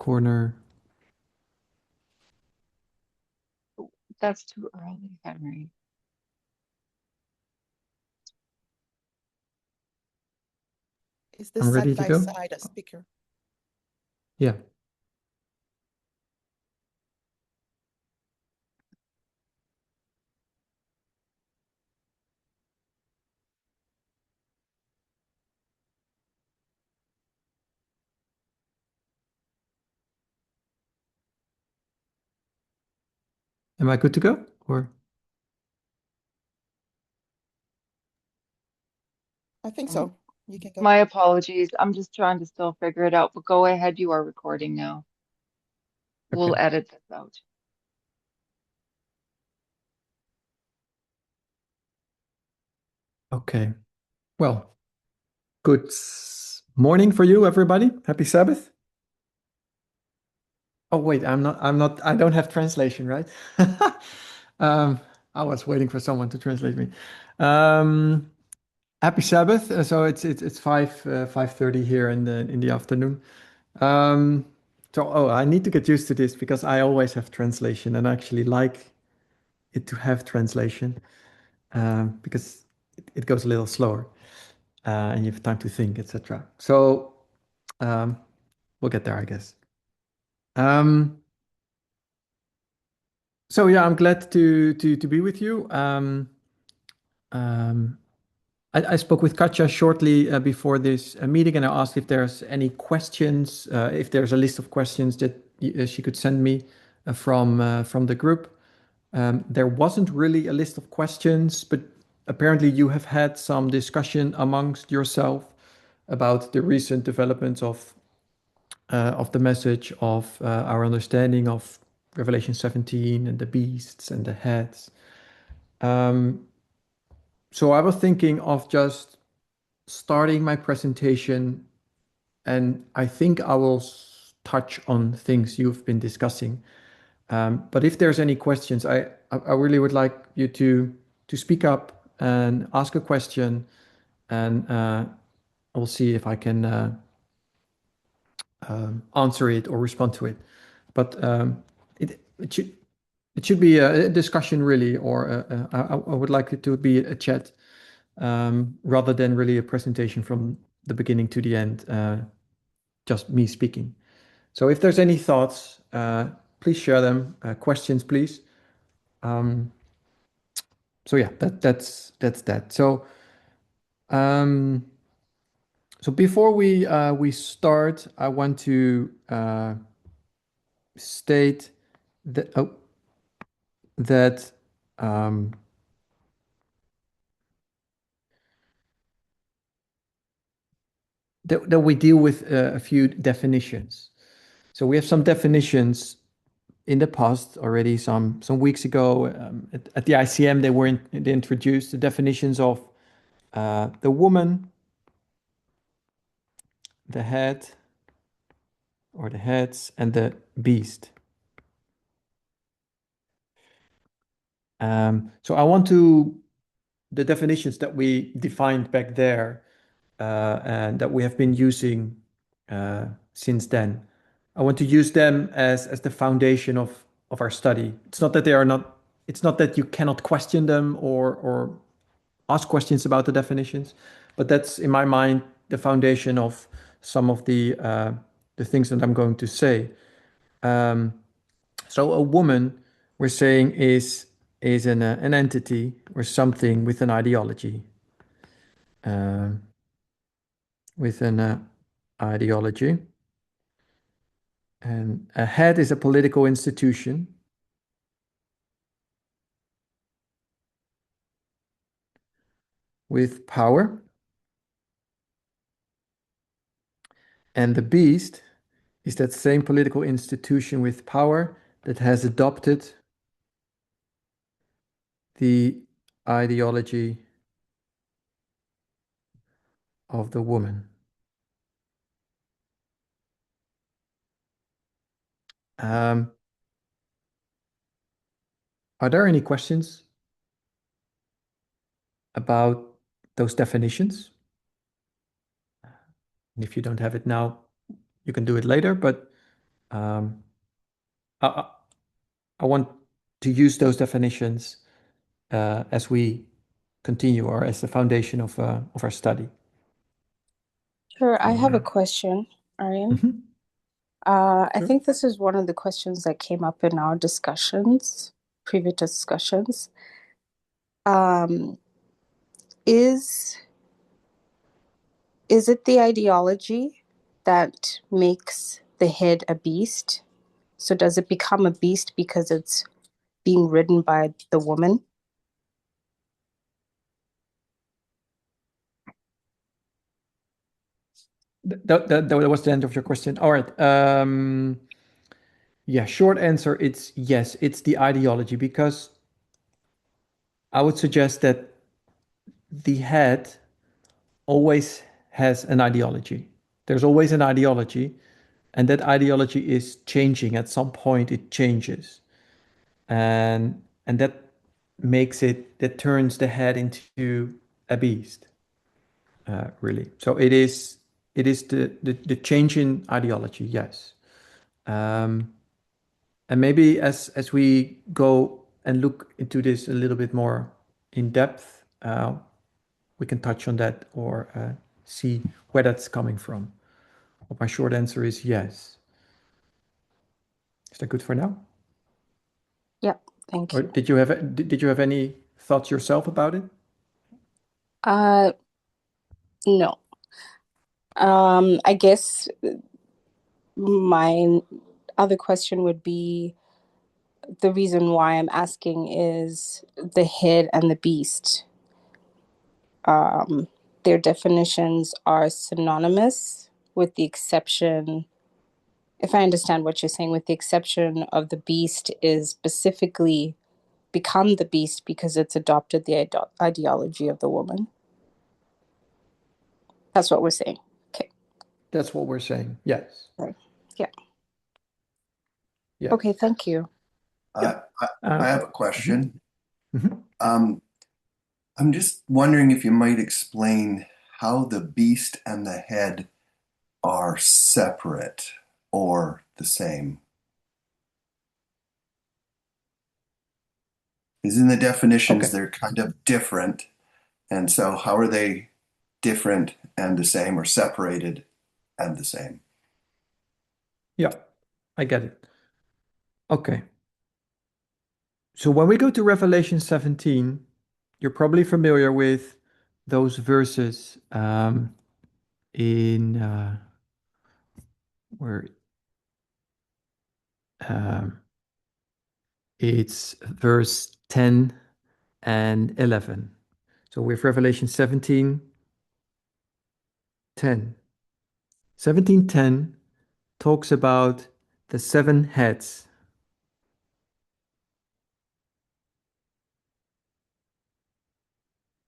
corner. That's too early, Henry. Is the I'm ready side to by go. side a speaker? Yeah. Am I good to go? Or I think so. You can go. My apologies. I'm just trying to still figure it out, but go ahead. You are recording now. We'll okay. edit this out. Okay. Well, good morning for you, everybody. Happy Sabbath. Oh, wait, I don't have translation, right? Um, I was waiting for someone to translate me. Um, Happy Sabbath. So it's 5:30 here in the afternoon. Um, so I need to get used to this because I always have translation and I actually like it to have translation because it goes a little slower and you have time to think, etc. So um, we'll get there, I guess. Um, so yeah, I'm glad to be with you. Um, I spoke with Katja shortly before this meeting, and I asked if there's any questions, if there's a list of questions that she could send me from the group. There wasn't really a list of questions, but apparently you have had some discussion amongst yourself about the recent developments of the message of our understanding of Revelation 17 and the beasts and the heads. So I was thinking of just starting my presentation, and I think I will touch on things you've been discussing. But if there's any questions, I really would like you to speak up and ask a question, and I'll see if I can answer it or respond to it. But it should be a discussion really, or I would like it to be a chat rather than really a presentation from the beginning to the end, just me speaking. So if there's any thoughts, please share them. Questions, please. So yeah, that's that. Um, so before we start, I want to state that um, that we deal with a few definitions. So we have some definitions in the past already, some weeks ago at the ICM. They introduced the definitions of the woman, the head or the heads, and the beast. So I want to the definitions that we defined back there and that we have been using since then. I want to use them as the foundation of our study. It's not that they are not. It's not that you cannot question them or ask questions about the definitions, but that's in my mind the foundation of some of the things that I'm going to say. Um, so a woman, we're saying, is an entity or something with an ideology. Um, with an ideology. And a head is a political institution. With power. And the beast is that same political institution with power that has adopted the ideology of the woman. Are there any questions about those definitions? And if you don't have it now, you can do it later, but Um, I, I I want to use those definitions as we continue or as the foundation of our study. Sure, So, I have a question, Aryan. mhm. I Sure. think this is one of the questions that came up in our discussions, previous discussions. Um, is it the ideology that makes the head a beast? So does it become a beast because it's being ridden by the woman? That was the end of your question. All right. Yeah, short answer, it's yes, it's the ideology because I would suggest that the head always has an ideology. There's always an ideology, and that ideology is changing. At some point, it changes, and that that turns the head into a beast, really. So it is the change in ideology, yes. Um, and maybe as we go and look into this a little bit more in depth, we can touch on that or see where that's coming from. But my short answer is yes. Is that good for now? Yep, thank Or you. did you have any thoughts yourself about it? Uh, no. I guess my other question would be the reason why I'm asking is the head and the beast. Their definitions are synonymous, with the exception, if I understand what you're saying, with the exception of the beast is specifically become the beast because it's adopted the ideology of the woman. That's what we're saying. Okay. That's what we're saying. Yes. Right. Yeah. Yes. Okay, thank you. Yeah. I have a question. Mhm. I'm just wondering if you might explain how the beast and the head are separate or the same. Because in the definitions, Okay. they're kind of different. And so, how are they different and the same or separated and the same? Yeah, I get it. Okay. So when we go to Revelation 17, you're probably familiar with those verses in where um, it's verse 10 and 11. So with Revelation 17, 10. 17:10 talks about the seven heads.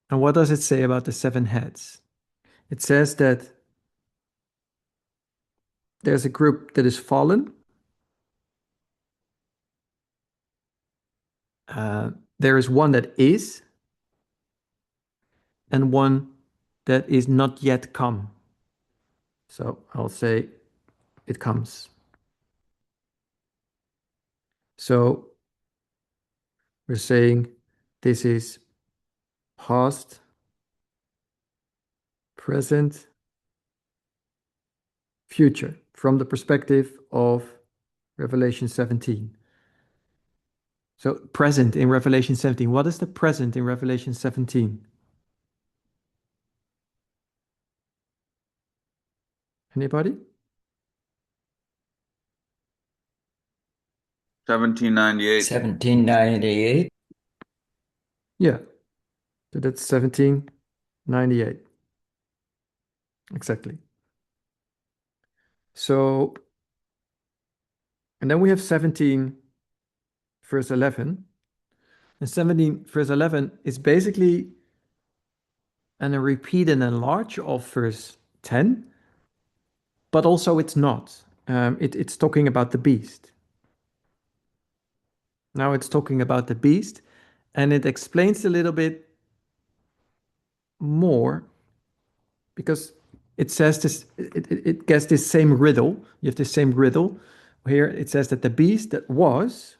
And what does it say about the seven heads? It says that there's a group that is fallen. There is one that is, and one that is not yet come. So I'll say it comes. So we're saying this is past, present, future from the perspective of Revelation 17. So present in Revelation 17. What is the present in Revelation 17? Anybody? 1798. 1798. Yeah. So that's 1798. Exactly. So, and then we have 17 verse 11. And 17 verse 11 is basically a repeat and enlarge of verse 10, but also it's not. It's talking about the beast. Now it's talking about the beast, and it explains a little bit more because it says this, it gets this same riddle. You have this same riddle here it says that the beast that was,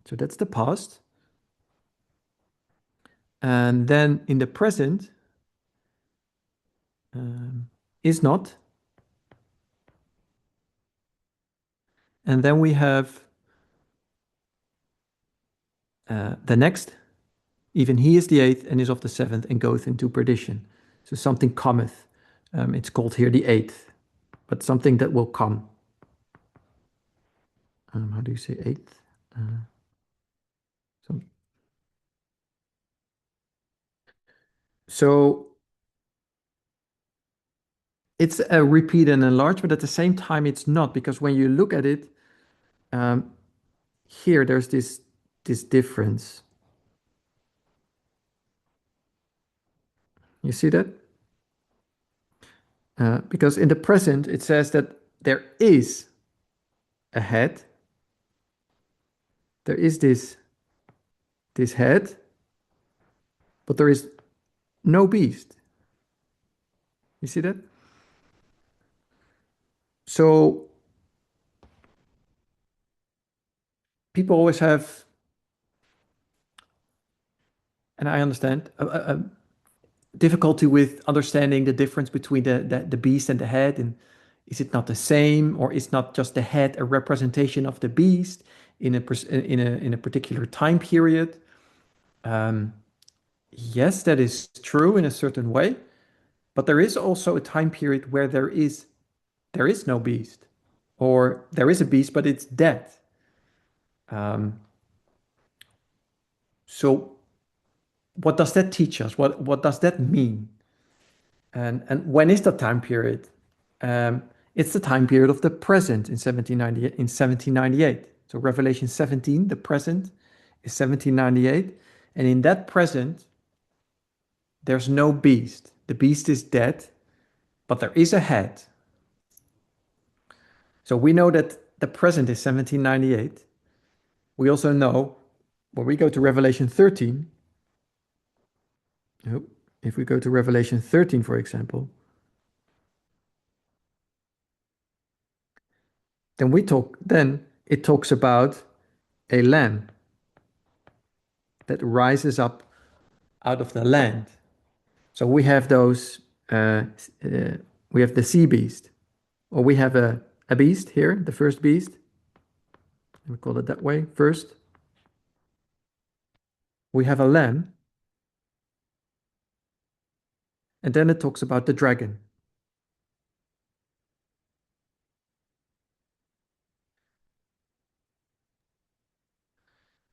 so that's the past. And then in the present, is not. And then we have the next, even he is the eighth and is of the seventh and goeth into perdition. So something cometh. It's called here the eighth, but something that will come. How do you say eighth? So, so it's a repeat and enlarge, but at the same time it's not, because when you look at it, here there's this difference. You see that? Because in the present it says that there is a head. There is this head, but there is no beast. You see that? So people always have, and I understand, a difficulty with understanding the difference between the beast and the head, and is it not the same, or is not just the head a representation of the beast in a particular time period? Yes, that is true in a certain way, but there is also a time period where there is no beast, or there is a beast but it's dead. So what does that teach us? What does that mean? And when is the time period? It's the time period of the present in 1798. In 1798, so Revelation 17, the present is 1798, and in that present, there's no beast. The beast is dead, but there is a head. So we know that the present is 1798. We also know when we go to Revelation 13. If we go to Revelation 13, for example, then it talks about a lamb that rises up out of the land. So we have those, we have the sea beast, or we have a beast here, the first beast. We call it that way first. We have a lamb, and then it talks about the dragon.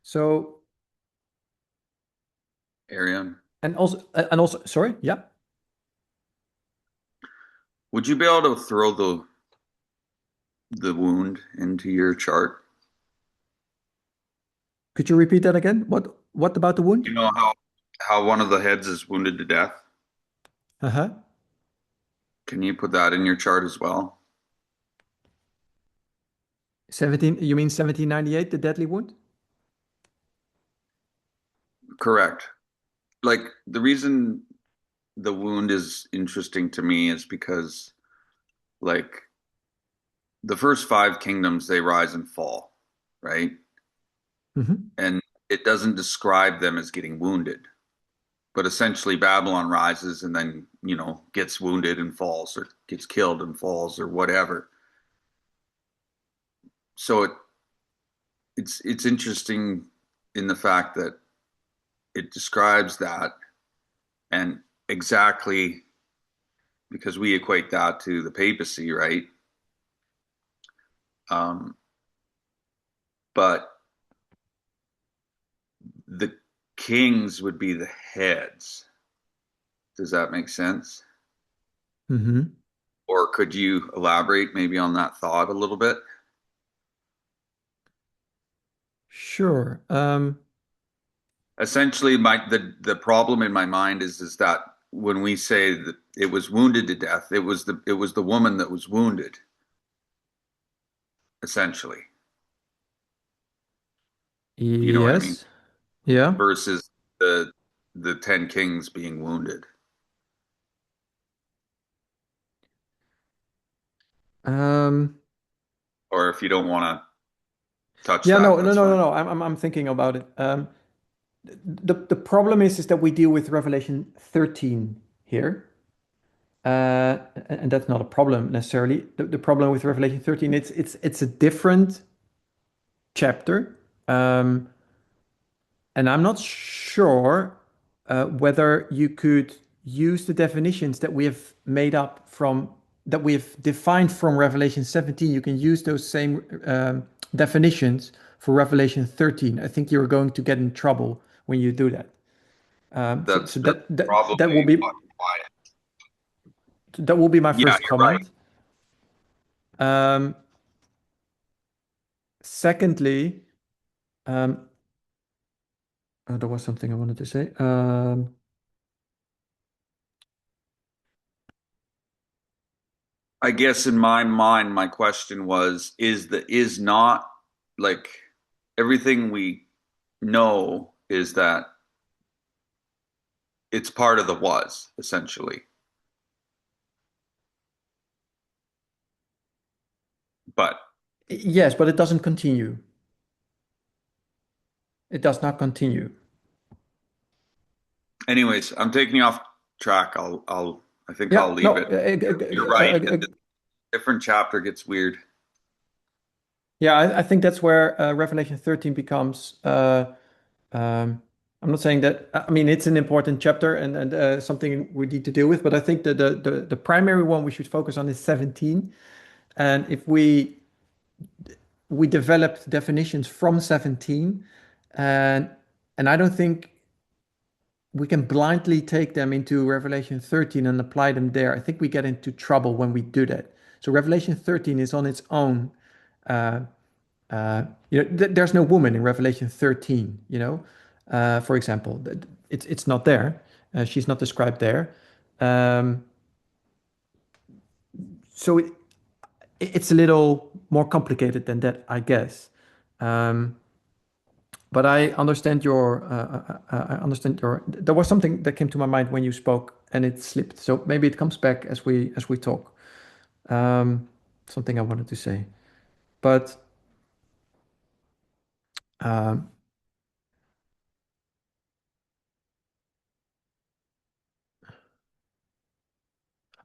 So, Arian, and also, sorry, yeah. would you be able to throw the wound into your chart? Could you repeat that again? What about the wound? You know how one of the heads is wounded to death? Uh-huh. Can you put that in your chart as well? 17, you mean 1798, the deadly wound? Correct. Like the reason the wound is interesting to me is because like the first five kingdoms, they rise and fall, right? Mm-hmm. And it doesn't describe them as getting wounded, but essentially Babylon rises and then, gets wounded and falls, or gets killed and falls, or whatever. So it's interesting in the fact that it describes that, and exactly because we equate that to the papacy, right? But the kings would be the heads. Does that make sense? Mm-hmm. Or could you elaborate maybe on that thought a little bit? Sure. Essentially, the problem in my mind is that when we say that it was wounded to death, it was the woman that was wounded, essentially. You know what I mean? Yes. Yeah. Versus the 10 kings being wounded. Um, or if you don't want to touch Yeah, that, no, no, that's no, no, fine. no. I'm thinking about it. The problem is that we deal with Revelation 13 here. And that's not a problem necessarily. The problem with Revelation 13, it's a different chapter. And I'm not sure whether you could use the definitions that we have made up from that we have defined from Revelation 17. You can use those same definitions for Revelation 13. I think you're going to get in trouble when you do that. So That's that will probably be why. my Yeah, first you're right. comment. Um, Secondly, there was something I wanted to say. I guess in my mind, my question was, is not like everything we know is that it's part of the was, essentially. But Yes, but it doesn't continue. It does not continue. anyways, I'm taking you off track. I think Yeah, I'll leave no, it. You're right. A different chapter gets weird. yeah, I think that's where Revelation 13 becomes. I'm not saying that. I mean, it's an important chapter and something we need to deal with. But I think that the primary one we should focus on is 17. And if we developed definitions from 17, and I don't think we can blindly take them into Revelation 13 and apply them there. I think we get into trouble when we do that. So Revelation 13 is on its own. Uh, there's no woman in Revelation 13. For example, it's not there. She's not described there. Um, so it's a little more complicated than that, I guess. Um, but I understand I understand your. There was something that came to my mind when you spoke, and it slipped. So maybe it comes back as we talk. Um, Something I wanted to say, but um,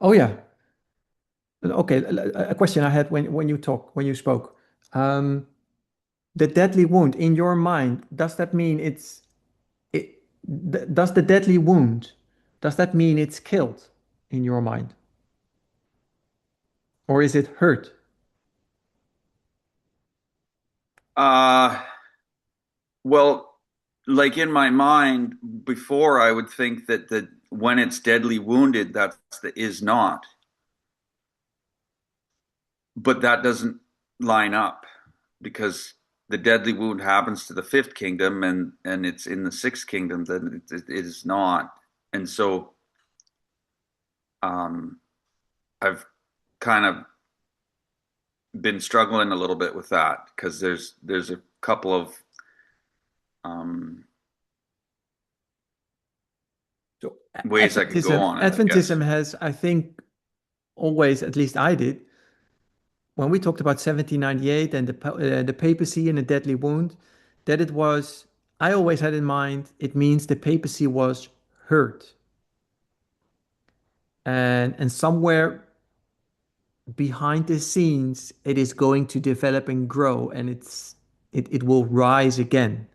oh yeah, okay. A question I had when you spoke. Um, the deadly wound in your mind. Does that mean it? Does the deadly wound? Does that mean it's killed in your mind, or is it hurt? Uh, well, like in my mind, before I would think that the when it's deadly wounded, that's the is not, but that doesn't line up because the deadly wound happens to the fifth kingdom and it's in the sixth kingdom, then it is not. And so um, I've kind of been struggling a little bit with that because there's a couple of um, So ways I could go on it, I guess. Adventism has, I think, always, at least I did, when we talked about 1798 and the papacy and the deadly wound, that it was, I always had in mind, it means the papacy was hurt. And somewhere behind the scenes, it is going to develop and grow, and it will rise again.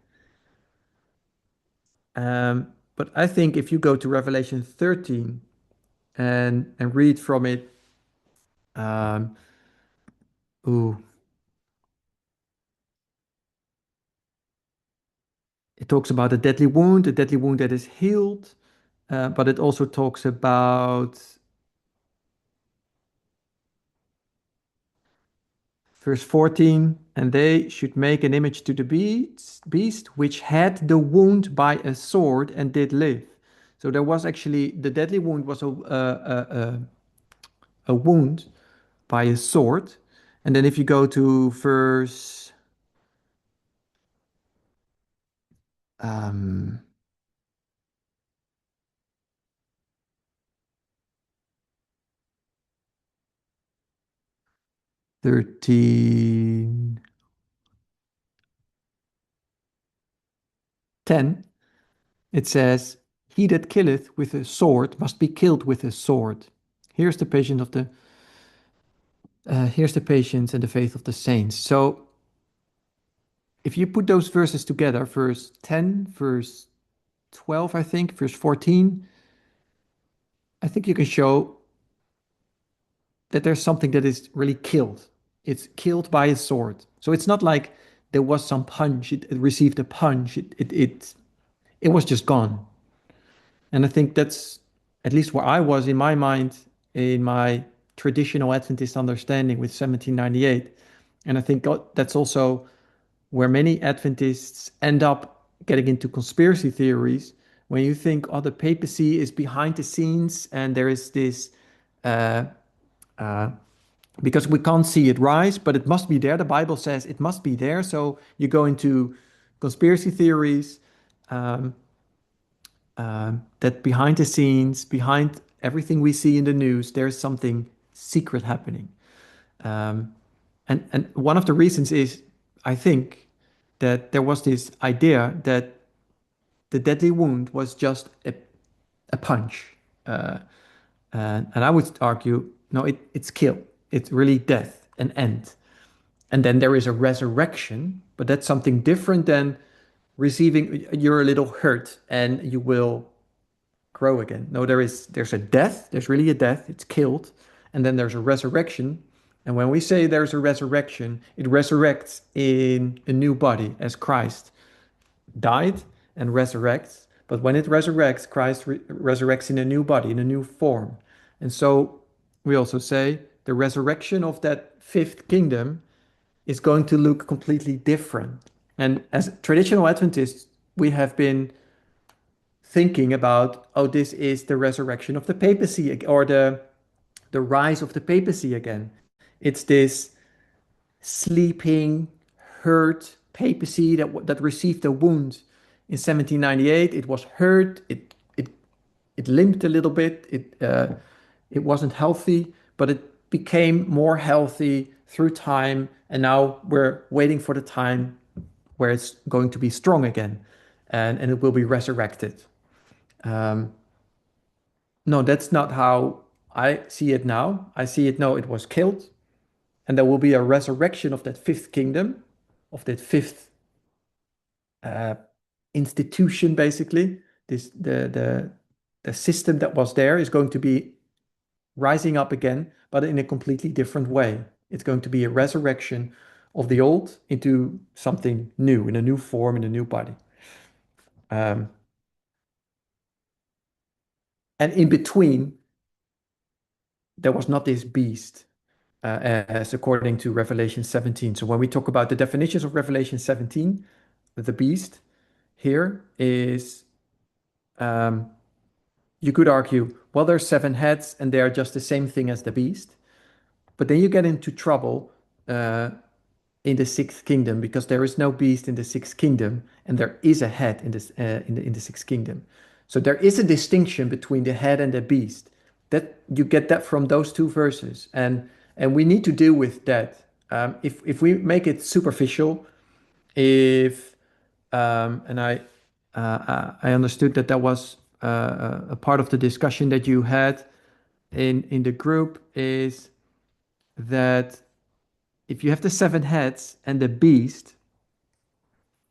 But I think if you go to Revelation 13 and read from it, um, ooh, it talks about a deadly wound that is healed, but it also talks about verse 14, and they should make an image to the beast which had the wound by a sword and did live. So there was actually the deadly wound was a wound by a sword. And then if you go to verse um, 13, 10, it says, "He that killeth with a sword must be killed with a sword. Here's the patience of the here's the patience and the faith of the saints." So if you put those verses together, verse 10, verse 12, I think, verse 14, I think you can show that there's something that is really killed. It's killed by a sword. So it's not like there was some punch, it received a punch, it was just gone. And I think that's at least where I was in my mind, in my traditional Adventist understanding with 1798. And I think that's also where many Adventists end up getting into conspiracy theories. When you think, oh, the papacy is behind the scenes and there is this, uh, uh, because we can't see it rise, but it must be there. The Bible says it must be there. So you go into conspiracy theories, um, that behind the scenes, behind everything we see in the news, there's something secret happening. Um, and one of the reasons is, I think, that there was this idea that the deadly wound was just a punch. Uh, and I would argue, no, it's kill. It's really death, an end. And then there is a resurrection, but that's something different than receiving, you're a little hurt and you will grow again. No, there's a death, there's really a death, it's killed, and then there's a resurrection. And when we say there's a resurrection, it resurrects in a new body as Christ died and resurrects. But when it resurrects, Christ resurrects in a new body, in a new form. And so we also say the resurrection of that fifth kingdom is going to look completely different. And as traditional Adventists, we have been thinking about, oh, this is the resurrection of the papacy or the rise of the papacy again. It's this sleeping, hurt papacy that received a wound in 1798. It was hurt. It limped a little bit. It wasn't healthy, but it became more healthy through time. And now we're waiting for the time where it's going to be strong again, and it will be resurrected. Um, no, that's not how I see it now. I see it, no, it was killed, and there will be a resurrection of that fifth kingdom, of that fifth uh, institution, basically. This the system that was there is going to be rising up again, but in a completely different way. It's going to be a resurrection of the old into something new, in a new form, in a new body. Um, and in between, there was not this beast, as according to Revelation 17. So when we talk about the definitions of Revelation 17, the beast here is, um, you could argue, well, there's seven heads and they are just the same thing as the beast. But then you get into trouble in the sixth kingdom because there is no beast in the sixth kingdom and there is a head in this in the sixth kingdom. So there is a distinction between the head and the beast. That you get that from those two verses, and we need to deal with that. If we make it superficial, if and I understood that that was a part of the discussion that you had in the group, is that if you have the seven heads and the beast,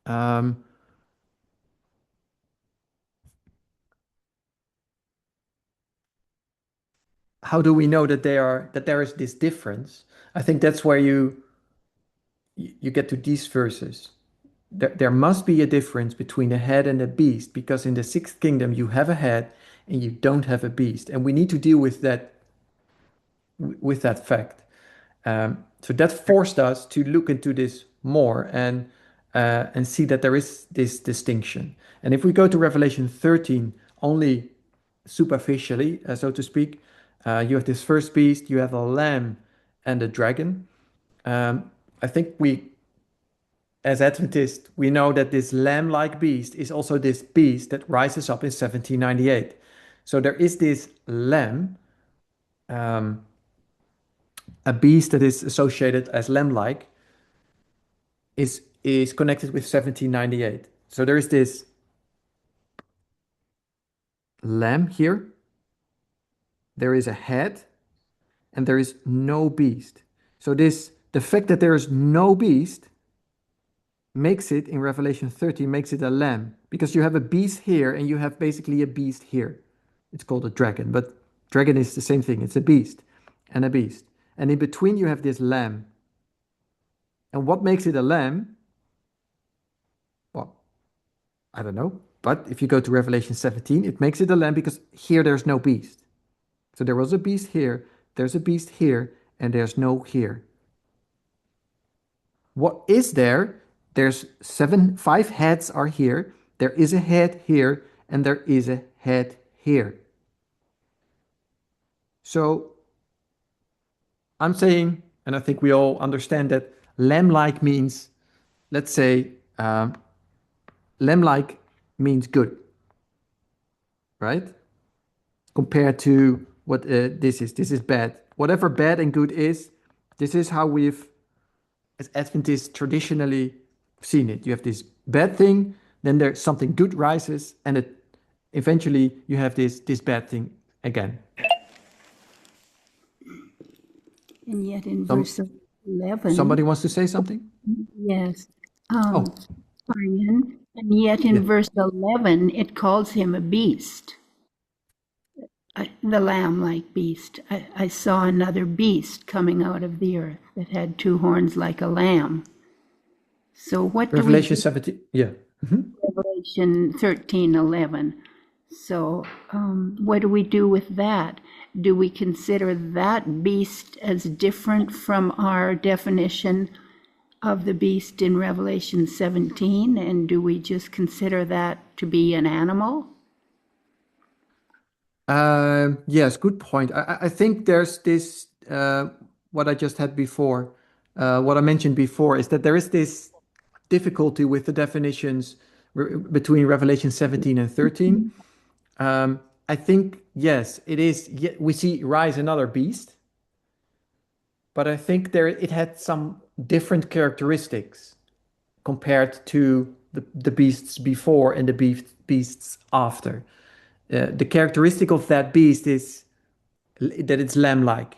um, how do we know that there is this difference? I think that's where you get to these verses. There must be a difference between the head and the beast, because in the sixth kingdom you have a head and you don't have a beast, and we need to deal with that fact. So that forced us to look into this more and see that there is this distinction. And if we go to Revelation 13 only superficially, so to speak, you have this first beast, you have a lamb and a dragon. I think we, as Adventists, we know that this lamb-like beast is also this beast that rises up in 1798. So there is this lamb, a beast that is associated as lamb-like is connected with 1798. So there is this lamb here, there is a head, and there is no beast. So the fact that there is no beast makes it, in Revelation 13, makes it a lamb, because you have a beast here and you have basically a beast here. It's called a dragon, but dragon is the same thing. It's a beast and a beast. And in between you have this lamb. And what makes it a lamb? Well, I don't know. But if you go to Revelation 17, it makes it a lamb because here there's no beast. So there was a beast here, there's a beast here, and there's no here. What is there? There's 5 heads are here. There is a head here, and there is a head here. So I'm saying, and I think we all understand that lamb-like means, let's say, lamb-like means good, right? Compared to what this is. This is bad. Whatever bad and good is, this is how we've, as Adventists, traditionally seen it. You have this bad thing, then there's something good rises, and eventually you have this bad thing again. And yet in Some- verse 11, Somebody wants to say something? yes, Oh, Arjan, and yet in Yeah. verse 11, it calls him a beast, the lamb-like beast. I saw another beast coming out of the earth that had 2 horns like a lamb. So what do we Revelation do? 17. Yeah. Mhm. Revelation 13:11. So what do we do with that? Do we consider that beast as different from our definition of the beast in Revelation 17? And do we just consider that to be an animal? Yes, good point. I think there's this, what I just had before, what I mentioned before, is that there is this difficulty with the definitions between Revelation 17 and 13. I think, yes, it is. We see rise another beast, but I think it had some different characteristics compared to the beasts before and the beasts after. The characteristic of that beast is that it's lamb-like.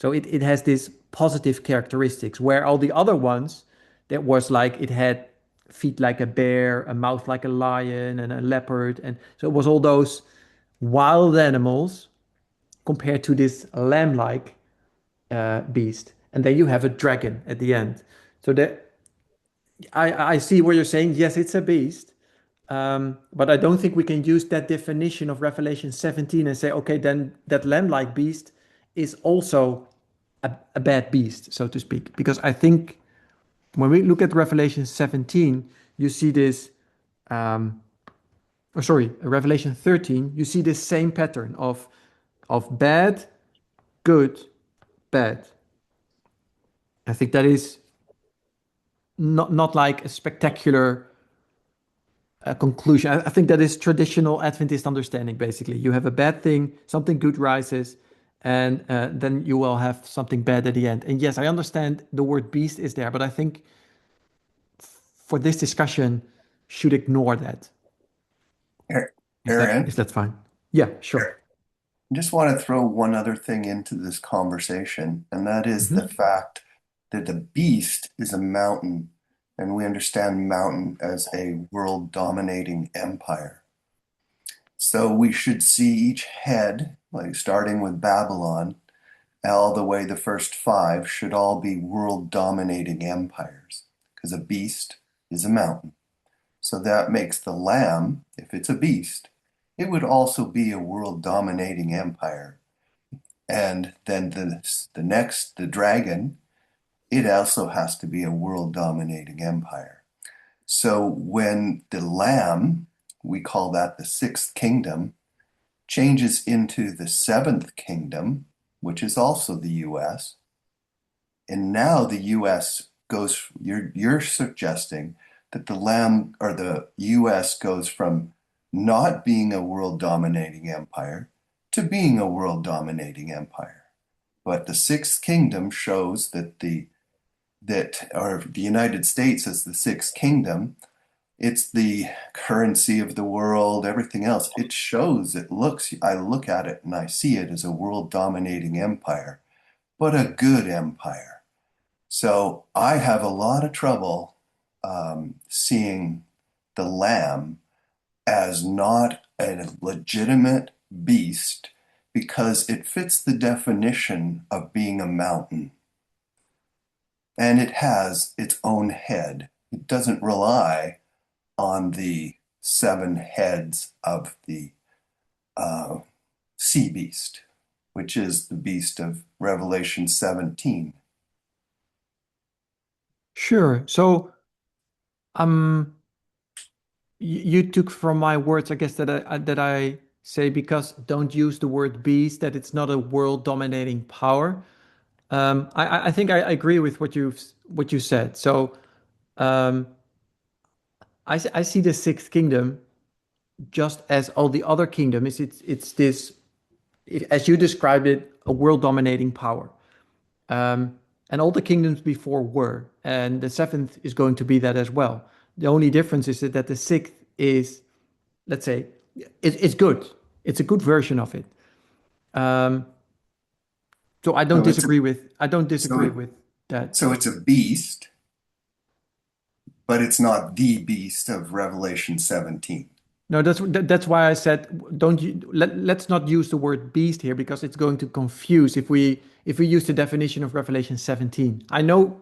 So it has this positive characteristics, where all the other ones, that was like it had feet like a bear, a mouth like a lion, and a leopard. And so it was all those wild animals compared to this lamb-like beast. And then you have a dragon at the end. So that I see what you're saying. Yes, it's a beast. But I don't think we can use that definition of Revelation 17 and say, okay, then that lamb-like beast is also a bad beast, so to speak. Because I think when we look at Revelation 17, you see this, Revelation 13, you see this same pattern of bad, good, bad. I think that is not like a spectacular conclusion. I think that is traditional Adventist understanding, basically. You have a bad thing, something good rises, and then you will have something bad at the end. And yes, I understand the word beast is there, but I think for this discussion, should ignore that. Aaron, If that's fine. Yeah, sure. I just want to throw one other thing into this conversation, and that is the fact that the beast is a mountain, and we understand mountain as a world-dominating empire. So we should see each head, like starting with Babylon, all the way the first 5 should all be world-dominating empires, because a beast is a mountain. So that makes the lamb, if it's a beast, it would also be a world-dominating empire. And then the dragon, it also has to be a world-dominating empire. So when the lamb, we call that the 6th kingdom, changes into the 7th kingdom, which is also the US, and now the US goes, you're suggesting that the lamb or the US goes from not being a world dominating empire to being a world dominating empire. But the sixth kingdom shows that or the United States as the sixth kingdom, it's the currency of the world, everything else. It shows, I look at it and I see it as a world dominating empire, but a good empire. So I have a lot of trouble seeing the lamb as not a legitimate beast because it fits the definition of being a mountain. And it has its own head. It doesn't rely on the seven heads of the sea beast, which is the beast of Revelation 17. Sure. So, you took from my words, I guess that I say because don't use the word beast, that it's not a world dominating power. I think I agree with what you said. So, um, I see the sixth kingdom just as all the other kingdoms. It's this, as you described it, a world dominating power. And all the kingdoms before were, and the seventh is going to be that as well. The only difference is that the sixth is, let's say, it's good. It's a good version of it. Um, so I don't So it's a, disagree with so it, that. so it's a beast, but it's not the beast of Revelation 17. No, that's why I said let's not use the word beast here because it's going to confuse if we use the definition of Revelation 17. I know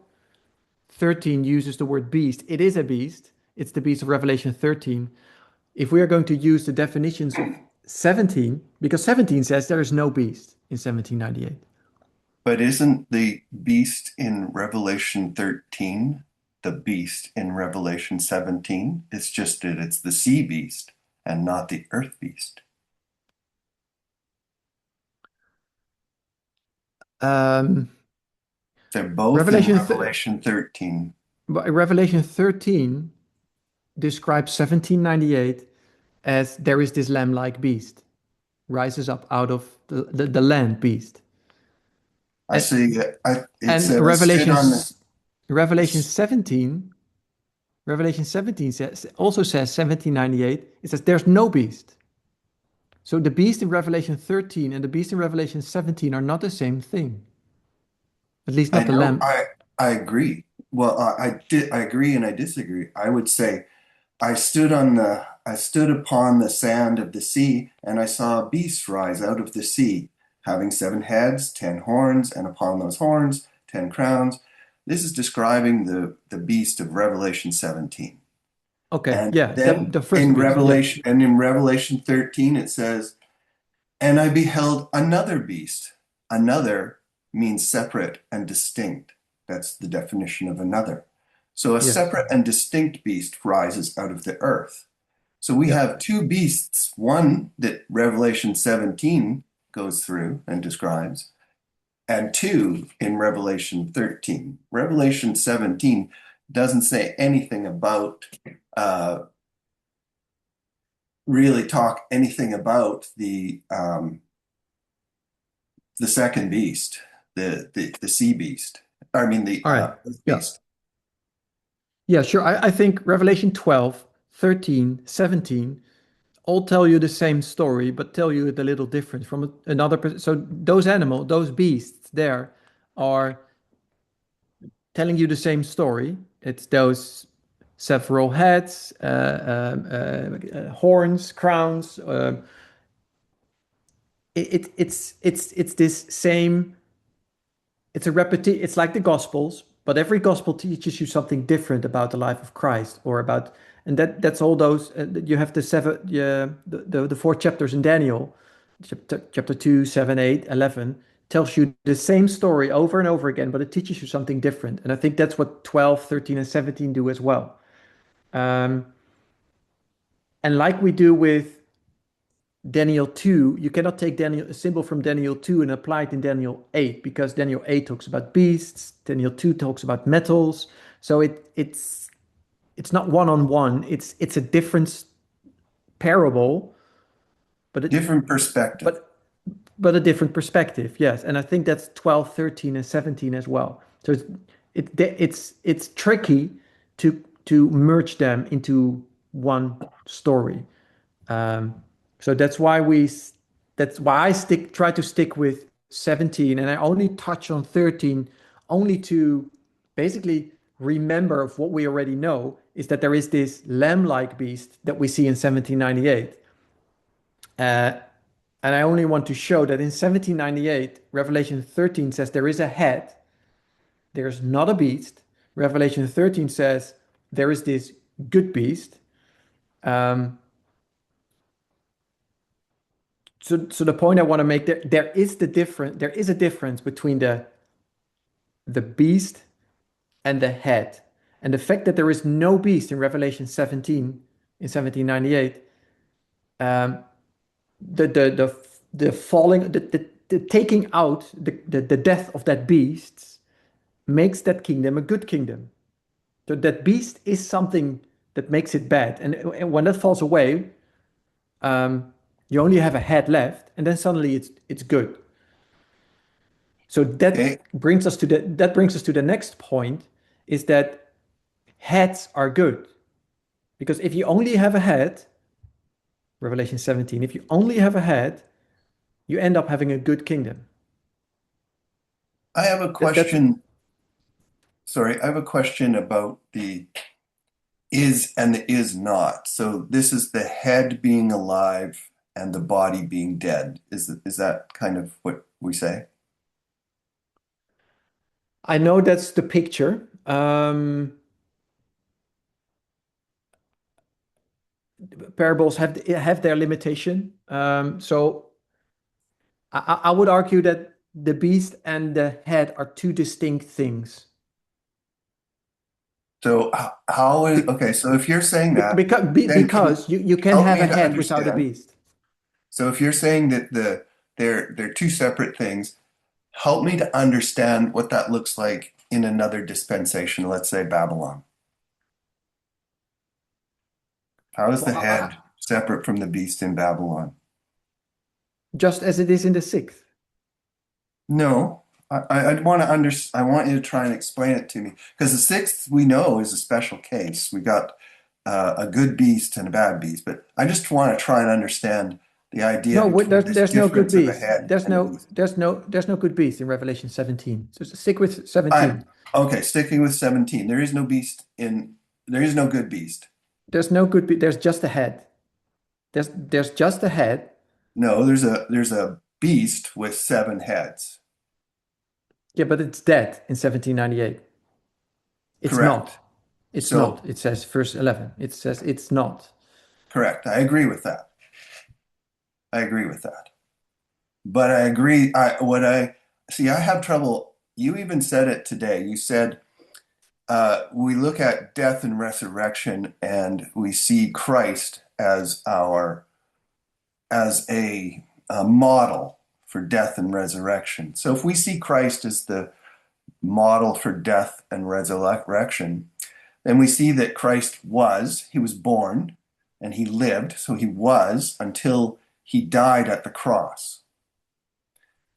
13 uses the word beast. It is a beast. It's the beast of Revelation 13. If we are going to use the definitions of 17, because 17 says there is no beast in 1798. But isn't the beast in Revelation 13 the beast in Revelation 17? It's just that it's the sea beast and not the earth beast. Um, They're both in Revelation Revelation 13. Revelation 13 describes 1798 as there is this lamb-like beast rises up out of the land beast. I And, see. It and says, stood on the. Revelation 17, Revelation 17 also says 1798. It says there's no beast. So the beast in Revelation 13 and the beast in Revelation 17 are not the same thing. At least I not the know. lamb. I agree. Well, I agree and I disagree. I would say I stood upon the sand of the sea, and I saw a beast rise out of the sea, having 7 heads, 10 horns, and upon those horns 10 crowns. This is describing the beast of Revelation 17. Okay, And yeah, then the first beast. Yeah. In Revelation 13 it says, and I beheld another beast. Another means separate and distinct. That's the definition of another. So a Yes. separate and distinct beast rises out of the earth. So we Yeah. have two beasts, one that Revelation 17 goes through and describes, and two in Revelation 13. Revelation 17 doesn't say anything about, really talk anything about the second beast, the sea beast. I mean the All right. earth Yeah. beast. Yeah, sure. I think Revelation 12, 13, 17 all tell you the same story, but tell you it a little different from another. So those beasts there are telling you the same story. It's those several heads, horns, crowns. It's this same. It's a repetition. It's like the Gospels, but every Gospel teaches you something different about the life of Christ, or about, and that's all those. You have the seven, yeah, the 4 chapters in Daniel, chapter 2, 7, 8, 11, tells you the same story over and over again, but it teaches you something different. And I think that's what 12, 13, and 17 do as well. Um, and like we do with Daniel 2, you cannot take a symbol from Daniel 2 and apply it in Daniel 8 because Daniel 8 talks about beasts, Daniel 2 talks about metals. So it's not one on one. It's a different parable, but Different perspective. but but a different perspective, yes. And I think that's 12, 13, and 17 as well. So it's tricky to merge them into one story. Um, so that's why I try to stick with 17, and I only touch on 13 only to basically remember of what we already know is that there is this lamb-like beast that we see in 1798. Uh, and I only want to show that in 1798, Revelation 13 says there is a head, there's not a beast. Revelation 13 says there is this good beast. Um, so the point I want to make there is a difference between the beast and the head. And the fact that there is no beast in Revelation 17 in 1798, um, the falling the taking out the death of that beast makes that kingdom a good kingdom. So that beast is something that makes it bad. And when that falls away, you only have a head left, and then suddenly it's good. So Okay. that brings us to the next point, is that heads are good. Because if you only have a head, Revelation 17, if you only have a head, you end up having a good kingdom. I have a That's question. Sorry, I have a question about the is and the is not. So this is the head being alive and the body being dead. Is that kind of what we say? I know that's the picture. Parables have their limitation. So I would argue that the beast and the head are two distinct things. So how is okay? So if you're saying that, then Because you can help have me a to head without a understand. beast. So if you're saying that they're two separate things, help me to understand what that looks like in another dispensation, let's say Babylon. How is the Well, head separate from the beast in Babylon? just as it is in the sixth. No, I want to I want you to try and explain it to me because the sixth we know is a special case. We got a good beast and a bad beast, but I just want to try and understand the idea No, between this there's no good difference of a beast. head and a beast. There's no good beast in Revelation 17. So stick with I 17. okay, sticking with 17. There is no good beast. There's no good beast. There's just a head. There's just a head. No, there's a beast with seven heads. Yeah, but it's dead in 1798. It's Correct. not. It's So not. It says verse 11. It says it's not. correct. I agree with that. I agree with that. But I agree. I see. I have trouble. You even said it today. You said we look at death and resurrection, and we see Christ as a model for death and resurrection. So if we see Christ as the model for death and resurrection, then we see that he was born and he lived, so he was until he died at the cross.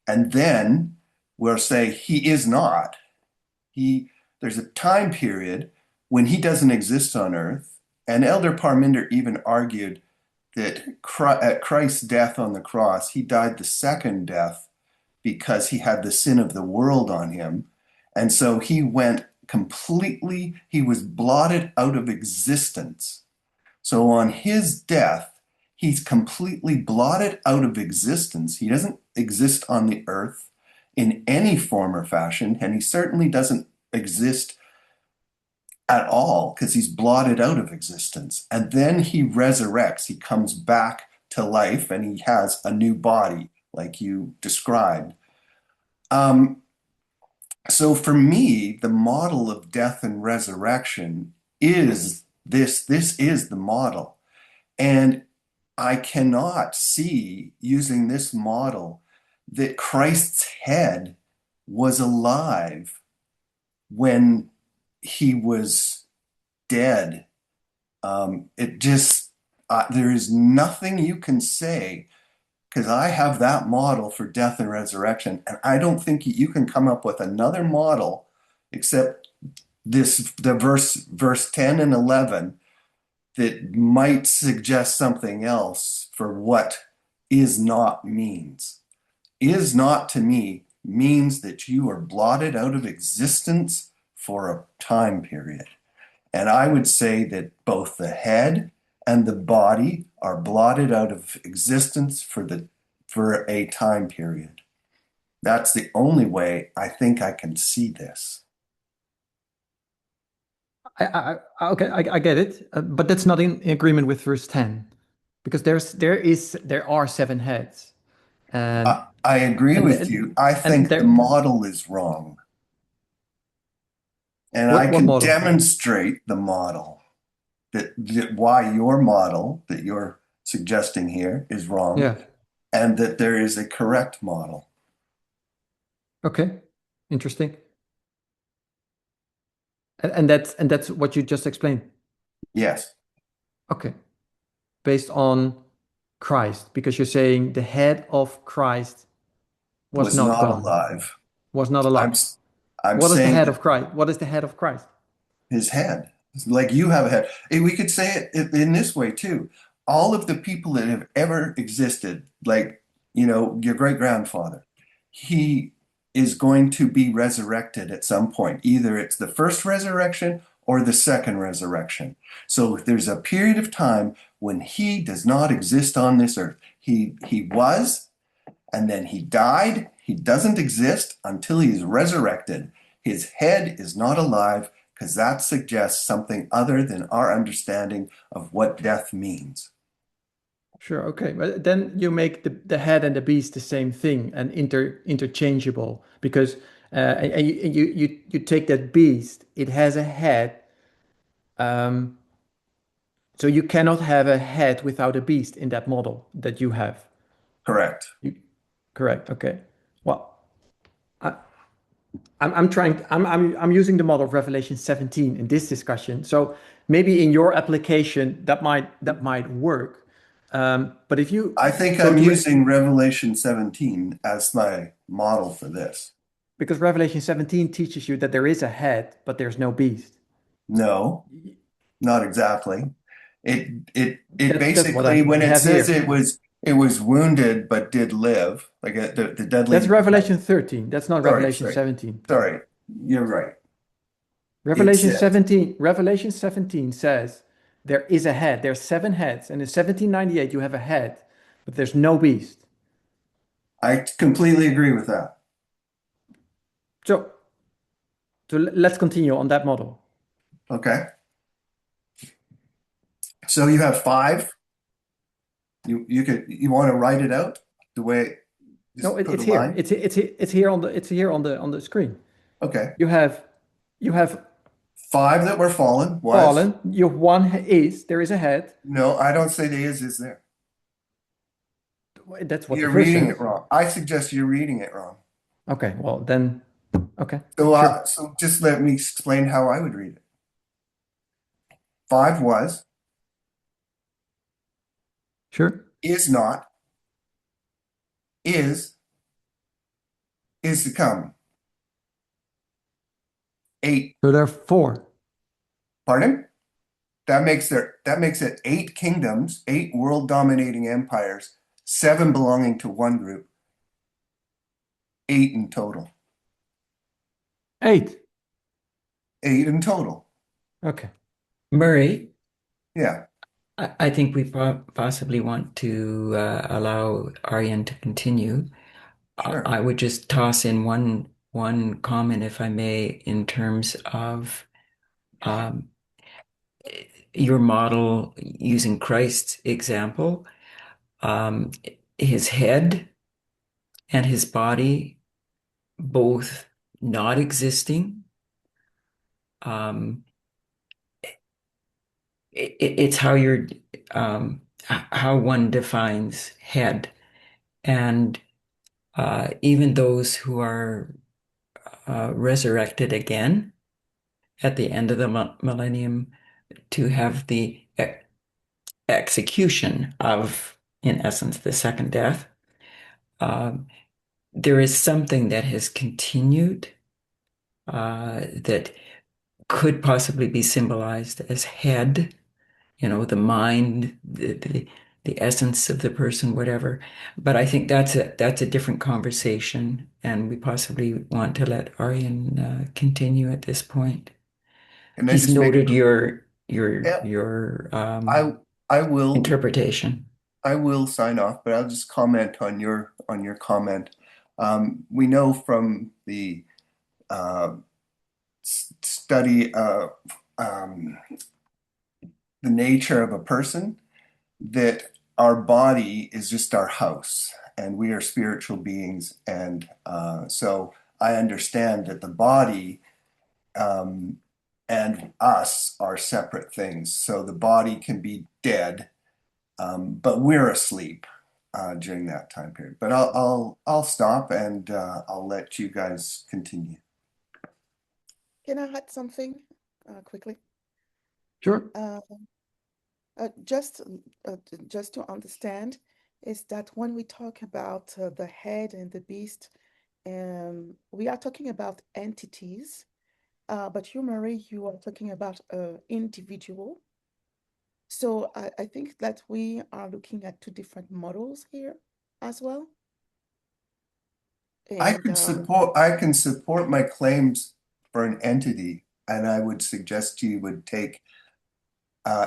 And then we'll say he is not. There's a time period when he doesn't exist on earth. And Elder Parminder even argued that at Christ's death on the cross, he died the second death because he had the sin of the world on him. And so he was blotted out of existence. So on his death, he's completely blotted out of existence. He doesn't exist on the earth in any form or fashion, and he certainly doesn't exist at all because he's blotted out of existence. And then he resurrects, he comes back to life, and he has a new body, like you described. So for me, the model of death and resurrection is this. This is the model. And I cannot see using this model that Christ's head was alive when he was dead. There is nothing you can say because I have that model for death and resurrection, and I don't think you can come up with another model except the verse 10 and 11 that might suggest something else for what is not means. Is not to me means that you are blotted out of existence for a time period. And I would say that both the head and the body are blotted out of existence for a time period. That's the only way I think I can see this. Okay, I get it, but that's not in agreement with verse 10, because there are seven heads, and I agree with and you. I and think the there. model is wrong. And I What can model? demonstrate the model that why your model that you're suggesting here is wrong, Yeah. and that there is a correct model. Okay. Interesting. And that's what you just explained. Yes, Okay. Based on Christ, because you're saying the head of Christ was was not not gone, alive. was not I'm alive. I'm What is the saying head that of Christ? What is the head of Christ? his head, like you have a head. We could say it in this way too. All of the people that have ever existed, like, your great grandfather, he is going to be resurrected at some point. Either it's the first resurrection or the second resurrection. So there's a period of time when he does not exist on this earth. He was, and then he died. He doesn't exist until he is resurrected. His head is not alive because that suggests something other than our understanding of what death means. Sure, okay. But then you make the head and the beast the same thing and interchangeable, because and you take that beast, it has a head, um, so you cannot have a head without a beast in that model that you have. Correct. Correct. Okay. Well, I, I'm trying. I'm using the model of Revelation 17 in this discussion. So maybe in your application that might work. But if you I think go I'm to it, using Revelation 17 as my model for this. because Revelation 17 teaches you that there is a head, but there's no beast. No, not exactly. It That's what basically, when I it have says here. it was wounded but did live, like the dead That's lady. Revelation 13. That's not Sorry, Revelation sorry, 17. sorry. You're right. It Revelation says 17. Revelation 17 says there is a head. There's seven heads, and in 1798 you have a head, but there's no beast. I completely agree with that. So, let's continue on that model. Okay. So you have five. You want to write it out the way, No, just put a it's here. line. It's here on the screen. Okay. You have Five that were fallen was. fallen. Your one there is a head. No, I don't say the is there. That's what the You're verse reading says. it wrong. I suggest you're reading it wrong. Okay, well then, okay, So, sure, so just let me explain how I would read it. Five was, sure. is not, is to come. Eight. So there are four. Pardon? That makes it eight kingdoms, eight world dominating empires, seven belonging to one group, eight in total. Eight. Eight in total. Okay. Murray, Yeah, I think we possibly want to allow Aryan to continue. sure. I would just toss in one comment, if I may, in terms of um, your model using Christ's example. Um, his head and his body both not existing. Um, it's how how one defines head, and even those who are resurrected again at the end of the millennium to have the execution of, in essence, the second death. um, there is something that has continued that could possibly be symbolized as head, the mind, the essence of the person, whatever. But I think that's a different conversation, and we possibly want to let Aryan continue at this point. And I He's just make noted your yeah, your I will interpretation. I will sign off, but I'll just comment on your comment. We know from the uh, study of the nature of a person that our body is just our house and we are spiritual beings. And so I understand that the body um, and us are separate things. So the body can be dead, but we're asleep during that time period. But I'll stop and I'll let you guys continue. Can I add something quickly? Sure. Uh, uh, just just to understand is that when we talk about the head and the beast, we are talking about entities, but you, Marie, you are talking about individual. So I think that we are looking at two different models here as well. And I can support my claims for an entity, and I would suggest you would take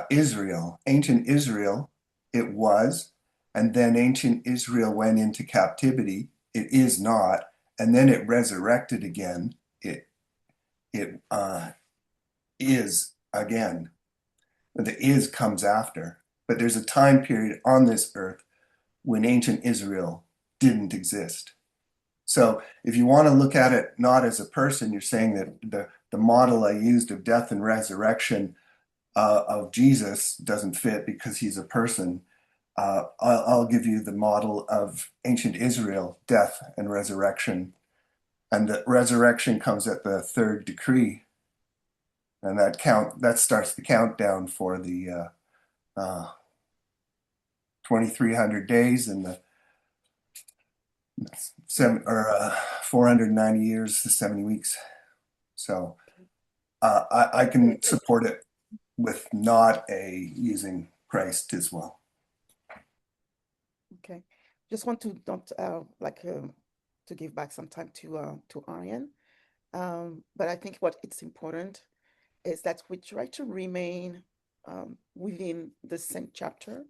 Israel, ancient Israel, it was, and then ancient Israel went into captivity. It is not, and then it resurrected again. It is again. The is comes after, but there's a time period on this earth when ancient Israel didn't exist. So if you want to look at it not as a person, you're saying that the model I used of death and resurrection of Jesus doesn't fit because he's a person. I'll give you the model of ancient Israel, death and resurrection. And the resurrection comes at the third decree. And that starts the countdown for the 2,300 days and the 490 years, the 70 weeks. So I can support it with not using Christ as well. okay, just want to not to give back some time to Aryan. But I think what it's important is that we try to remain within the same chapter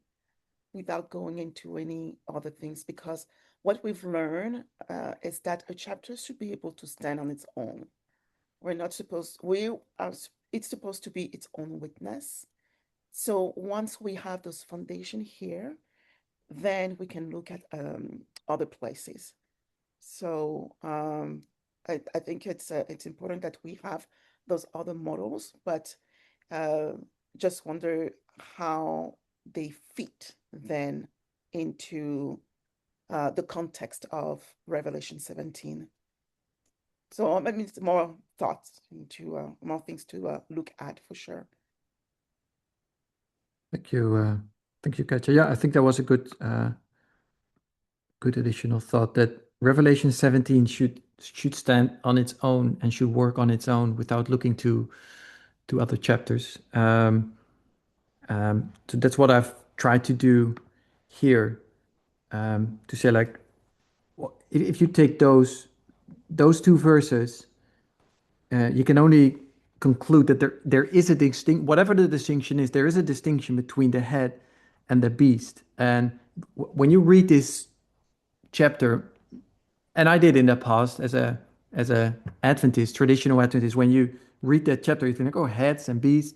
without going into any other things, because what we've learned is that a chapter should be able to stand on its own. We're not supposed, we are, it's supposed to be its own witness. So once we have those foundation here, then we can look at other places. So I think it's important that we have those other models, but uh, just wonder how they fit then into the context of Revelation 17. So I mean, it's more thoughts into more things to look at for sure. Thank you, Katja. Yeah, I think that was a good additional thought that Revelation 17 should stand on its own and should work on its own without looking to other chapters. So that's what I've tried to do here, to say like, if you take those two verses, you can only conclude that there is a distinct, whatever the distinction is, there is a distinction between the head and the beast. And when you read this chapter, and I did in the past as a Adventist, traditional Adventist, when you read that chapter, you think, oh, heads and beast,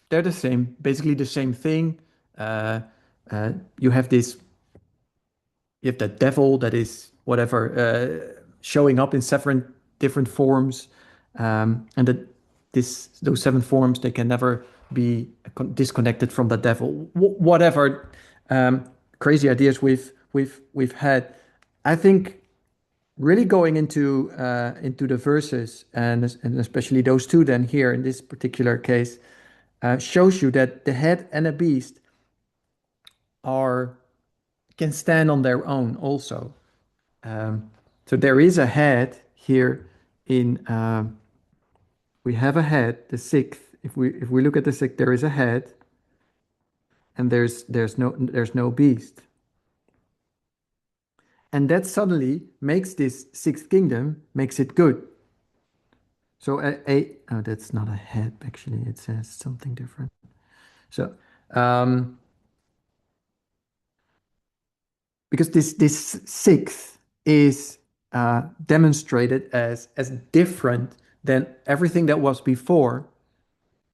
they're the same, basically the same thing. Uh, you have the devil that is whatever showing up in seven different forms, and that those seven forms, they can never be disconnected from the devil. Whatever crazy ideas we've had, I think really going into the verses, and especially those two then here in this particular case, shows you that the head and the beast are can stand on their own also. So there is a head here in we have a head, the sixth. If we look at the sixth, there is a head, and there's no beast. And that suddenly makes this sixth kingdom, makes it good. So oh, that's not a head, actually, it says something different. So because this sixth is demonstrated as different than everything that was before,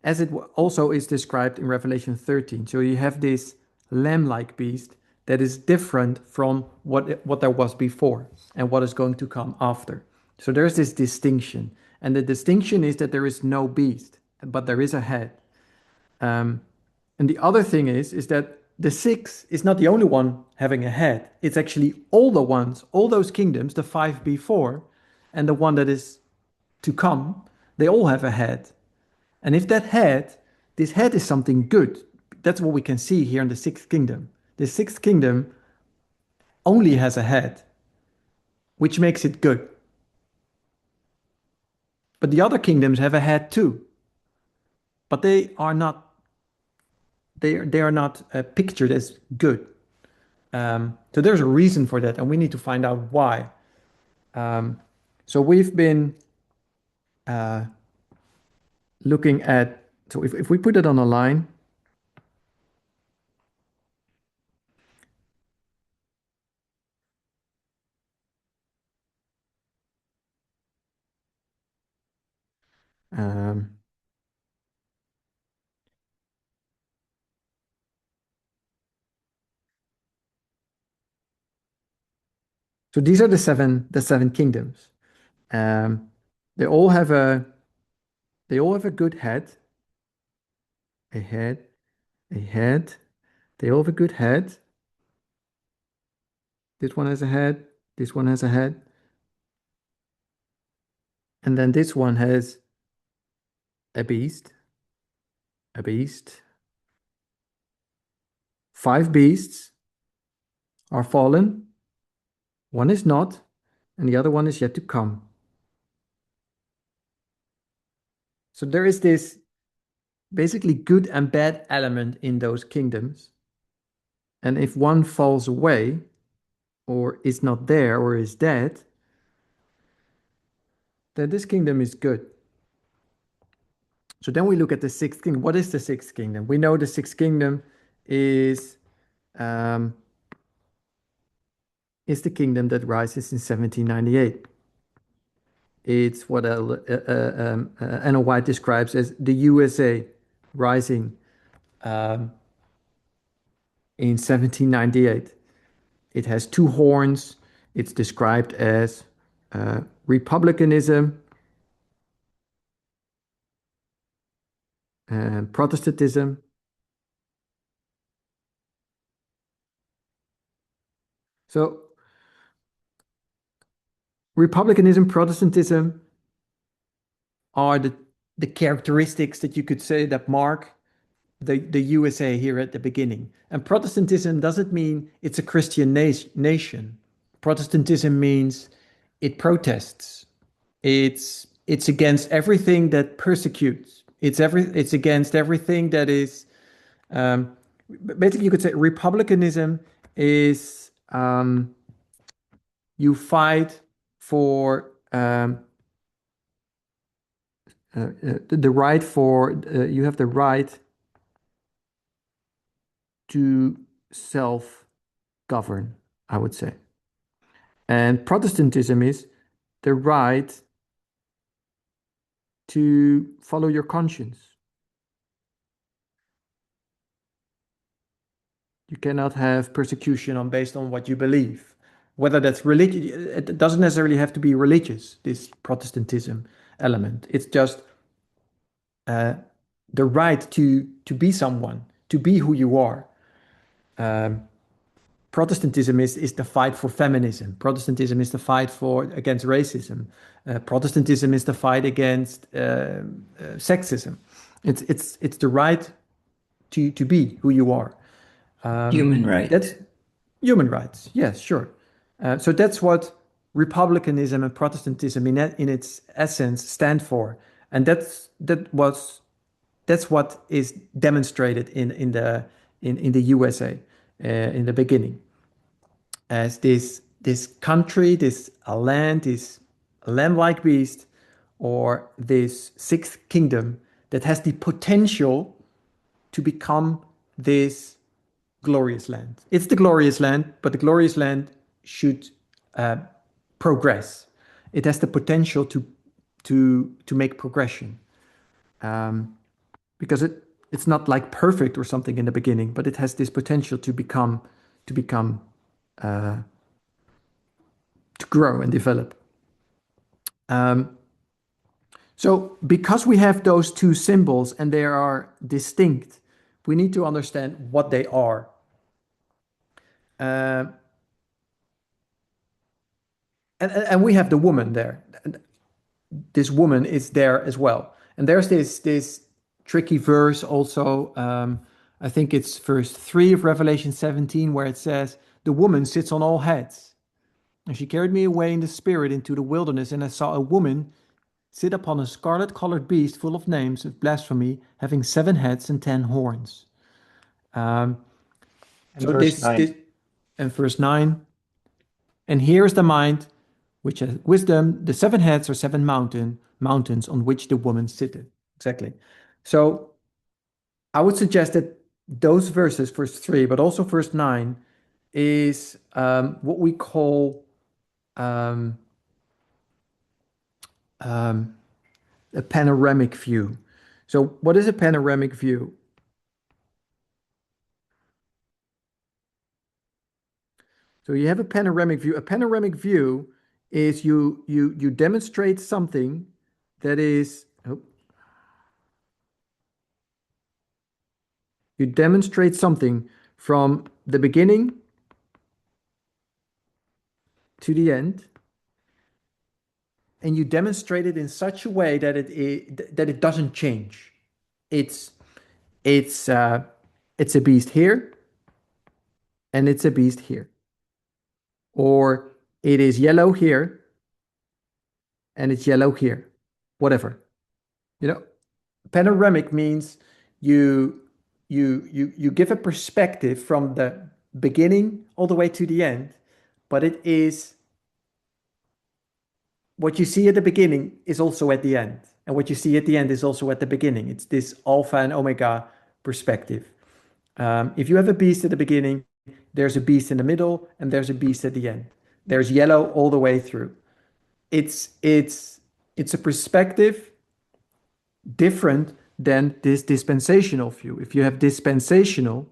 as it also is described in Revelation 13. So you have this lamb-like beast that is different from what there was before and what is going to come after. So there's this distinction. And the distinction is that there is no beast, but there is a head. And the other thing is that the six is not the only one having a head. It's actually all the ones, all those kingdoms, the five before, and the one that is to come, they all have a head. And if this head is something good, that's what we can see here in the sixth kingdom. The sixth kingdom only has a head, which makes it good. But the other kingdoms have a head too. But they are not pictured as good. So there's a reason for that, and we need to find out why. So we've been looking at, so if we put it on a line, so these are the seven kingdoms. They all have a good head, a head, a head. They all have a good head. This one has a head. This one has a head. And then this one has a beast. A beast. 5 beasts are fallen. One is not, and the other one is yet to come. So there is this basically good and bad element in those kingdoms. And if one falls away, or is not there, or is dead, then this kingdom is good. So then we look at the sixth kingdom. What is the sixth kingdom? We know the sixth kingdom is the kingdom that rises in 1798. It's what Anna White describes as the USA rising in 1798. It has 2 horns. It's described as republicanism and Protestantism. So republicanism, Protestantism are the characteristics that you could say that mark the USA here at the beginning. And Protestantism doesn't mean it's a Christian nation. Protestantism means it protests. It's against everything that persecutes. It's against everything that is basically, you could say republicanism is you fight for the right for you have the right to self-govern, I would say. And Protestantism is the right to follow your conscience. You cannot have persecution based on what you believe. Whether that's religious, it doesn't necessarily have to be religious, this Protestantism element. It's just the right to be someone, to be who you are. Protestantism is the fight for feminism. Protestantism is the fight against racism. Protestantism is the fight against sexism. It's the right to be who you are. Human rights. Human rights, yes, sure. So that's what republicanism and Protestantism, in its essence, stand for, and that's what is demonstrated in the USA in the beginning, as this country, this a land, this lamb-like beast, or this sixth kingdom that has the potential to become this glorious land. It's the glorious land, but the glorious land should uh, progress. It has the potential to make progression, because it's not like perfect or something in the beginning, but it has this potential to become to grow and develop. So because we have those two symbols and they are distinct, we need to understand what they are. Uh, and we have the woman there. And this woman is there as well. And there's this tricky verse also. I think it's verse 3 of Revelation 17, where it says, "The woman sits on all heads. And she carried me away in the spirit into the wilderness, and I saw a woman sit upon a scarlet-colored beast full of names of blasphemy, having 7 heads and 10 horns." Um, And so verse 9. and verse 9, "And here is the mind which has wisdom. The 7 heads are 7 mountains on which the woman sitteth." Exactly. So I would suggest that those verses, verse 3, but also verse 9, is what we call um, um, a panoramic view. So what is a panoramic view? So you have a panoramic view. A panoramic view is you demonstrate something that is, you demonstrate something from the beginning to the end, and you demonstrate it in such a way that it doesn't change. It's it's uh, it's a beast here, and it's a beast here, or it is yellow here, and it's yellow here, whatever. You know, panoramic means you you give a perspective from the beginning all the way to the end, but it is what you see at the beginning is also at the end, and what you see at the end is also at the beginning. It's this alpha and omega perspective. If you have a beast at the beginning, there's a beast in the middle, and there's a beast at the end. There's yellow all the way through. It's a perspective different than this dispensational view. If you have dispensational,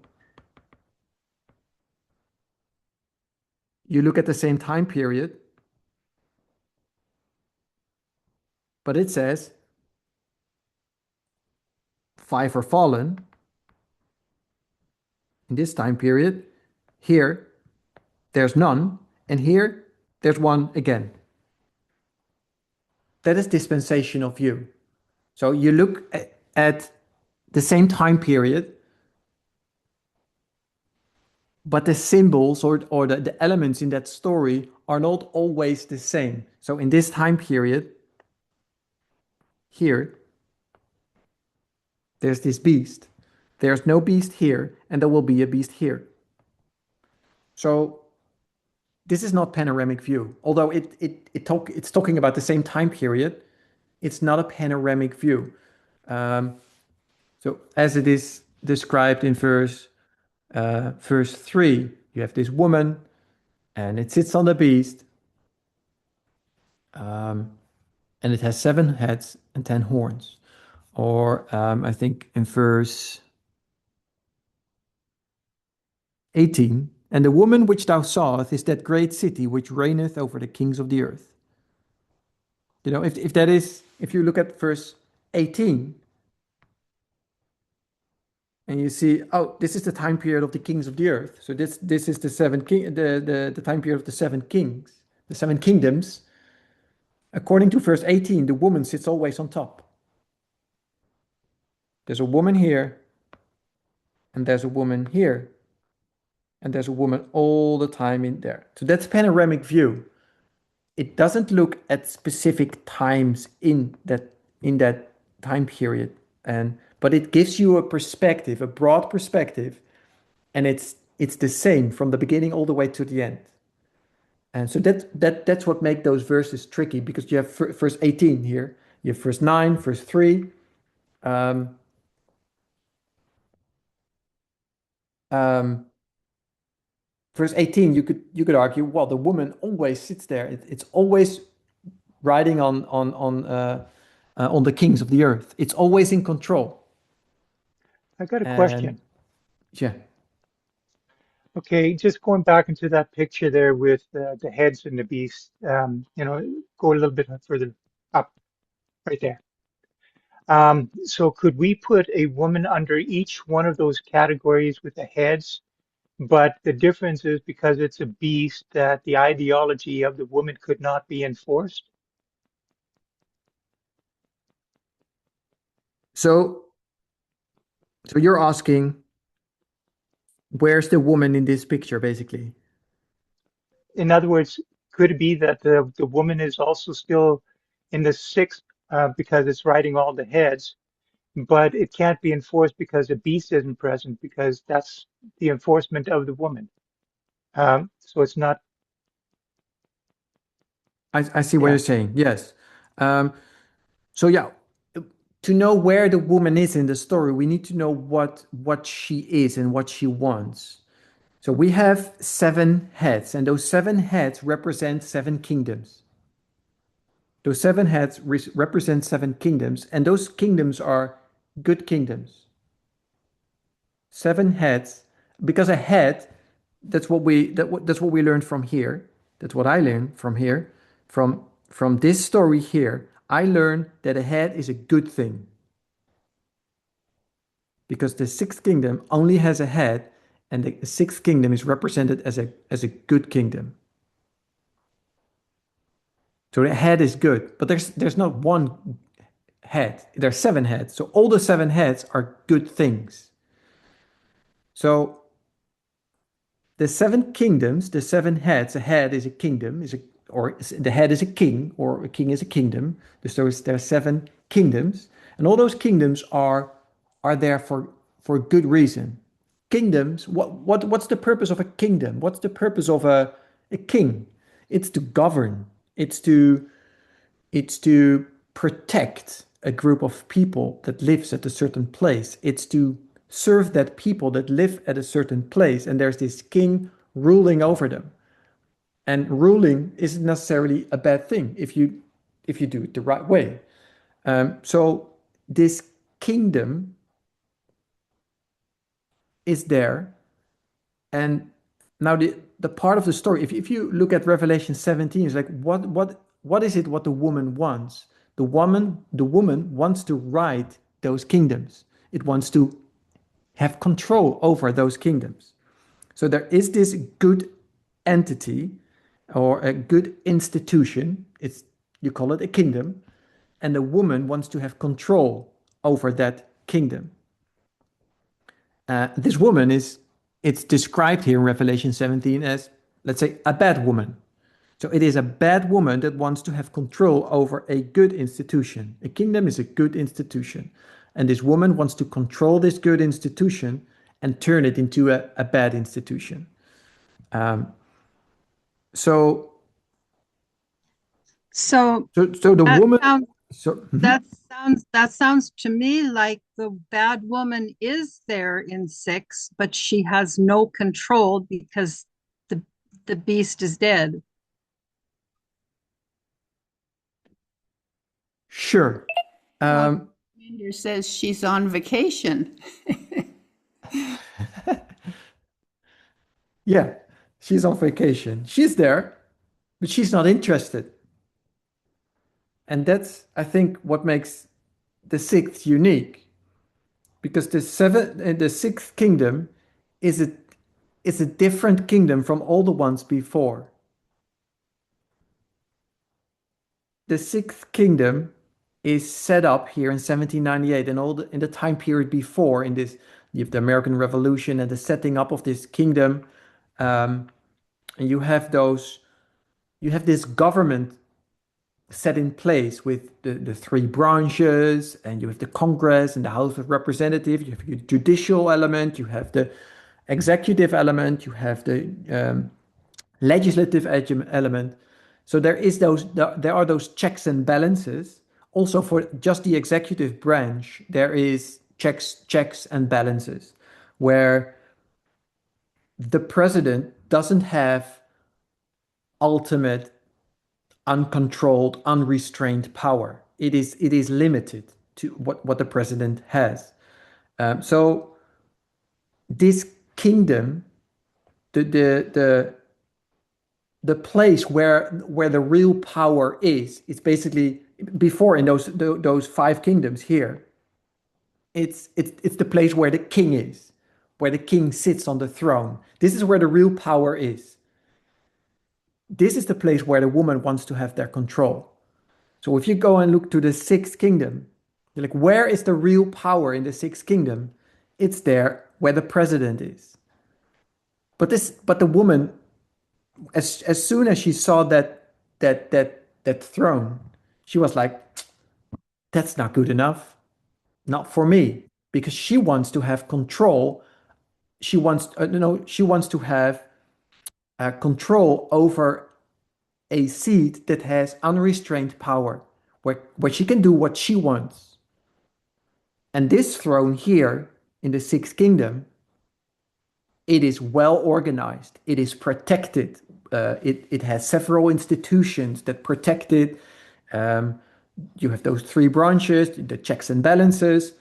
you look at the same time period, but it says 5 are fallen in this time period. Here, there's none, and here, there's one again. That is dispensational view. So you look at the same time period, but the symbols or the elements in that story are not always the same. So in this time period, here, there's this beast. There's no beast here, and there will be a beast here. So this is not panoramic view. Although it's talking about the same time period, it's not a panoramic view. So as it is described in verse 3, you have this woman, and it sits on the beast, and it has 7 heads and 10 horns. Or I think in verse 18, "And the woman which thou sawest is that great city which reigneth over the kings of the earth." You know, if you look at verse 18, and you see, oh, this is the time period of the kings of the earth. So this is the the time period of the 7 kings, the 7 kingdoms. According to verse 18, the woman sits always on top. There's a woman here, and there's a woman here. and there's a woman all the time in there. So that's panoramic view. It doesn't look at specific times in that time period, and but it gives you a perspective, a broad perspective, and it's the same from the beginning all the way to the end. And so that's what makes those verses tricky, because you have verse 18 here, you have verse 9, verse 3. Um, um, Verse 18, you could argue, well, the woman always sits there. It's always riding on the kings of the earth. It's always in control. I got a question. And yeah, Okay, just going back into that picture there with the heads and the beast, go a little bit further up, right there. So could we put a woman under each one of those categories with the heads? But the difference is because it's a beast that the ideology of the woman could not be enforced. so you're asking, where's the woman in this picture, basically? In other words, could it be that the woman is also still in the sixth because it's riding all the heads, but it can't be enforced because the beast isn't present because that's the enforcement of the woman. So it's not, I see what yeah. you're saying. Yes. So yeah, to know where the woman is in the story, we need to know what she is and what she wants. So we have 7 heads, and those 7 heads represent 7 kingdoms. Those 7 heads represent 7 kingdoms, and those kingdoms are good kingdoms. 7 heads, because a head, that's what we learned from here. That's what I learned from here, from this story here. I learned that a head is a good thing, because the 6th kingdom only has a head, and the 6th kingdom is represented as a good kingdom. So the head is good, but there's not one head. There's 7 heads. So all the 7 heads are good things. So the 7 kingdoms, the 7 heads, a head is a kingdom, or the head is a king, or a king is a kingdom. So there are 7 kingdoms, and all those kingdoms are there for good reason. Kingdoms, what's the purpose of a kingdom? What's the purpose of a king? It's to govern. It's to protect a group of people that lives at a certain place. It's to serve that people that live at a certain place, and there's this king ruling over them. And ruling isn't necessarily a bad thing if you do it the right way. So this kingdom is there, and now the part of the story, if you look at Revelation 17, it's like what is it what the woman wants? The woman wants to ride those kingdoms. It wants to have control over those kingdoms. So there is this good entity or a good institution. You call it a kingdom, and the woman wants to have control over that kingdom. This woman it's described here in Revelation 17 as, let's say, a bad woman. So it is a bad woman that wants to have control over a good institution. A kingdom is a good institution. And this woman wants to control this good institution and turn it into a bad institution. Um, so, So so the that woman. sounds So that sounds to me like the bad woman is there in 6, but she has no control because the beast is dead. sure. Commander says she's on vacation. Yeah, she's on vacation. She's there, but she's not interested. And that's, I think, what makes the 6th unique, because the 6th kingdom is a different kingdom from all the ones before. The 6th kingdom is set up here in 1798, and in the time period before, in this, you have the American Revolution and the setting up of this kingdom. And you have this government set in place with the three branches, and you have the Congress and the House of Representatives, you have your judicial element, you have the executive element, you have the legislative element. So there are those checks and balances. Also for just the executive branch, there is checks and balances where the president doesn't have ultimate uncontrolled, unrestrained power. It is limited to what the president has. So this kingdom, the the the the place where the real power is, it's basically before in those five kingdoms here. It's the place where the king is, where the king sits on the throne. This is where the real power is. This is the place where the woman wants to have their control. So if you go and look to the sixth kingdom, you're like, where is the real power in the sixth kingdom? It's there where the president is. But the woman, as soon as she saw that throne, she was like, that's not good enough, not for me, because she wants to have control. She wants, she wants to have control over a seat that has unrestrained power, where she can do what she wants. And this throne here in the sixth kingdom, it is well organized, it is protected, it has several institutions that protect it. You have those three branches, the checks and balances.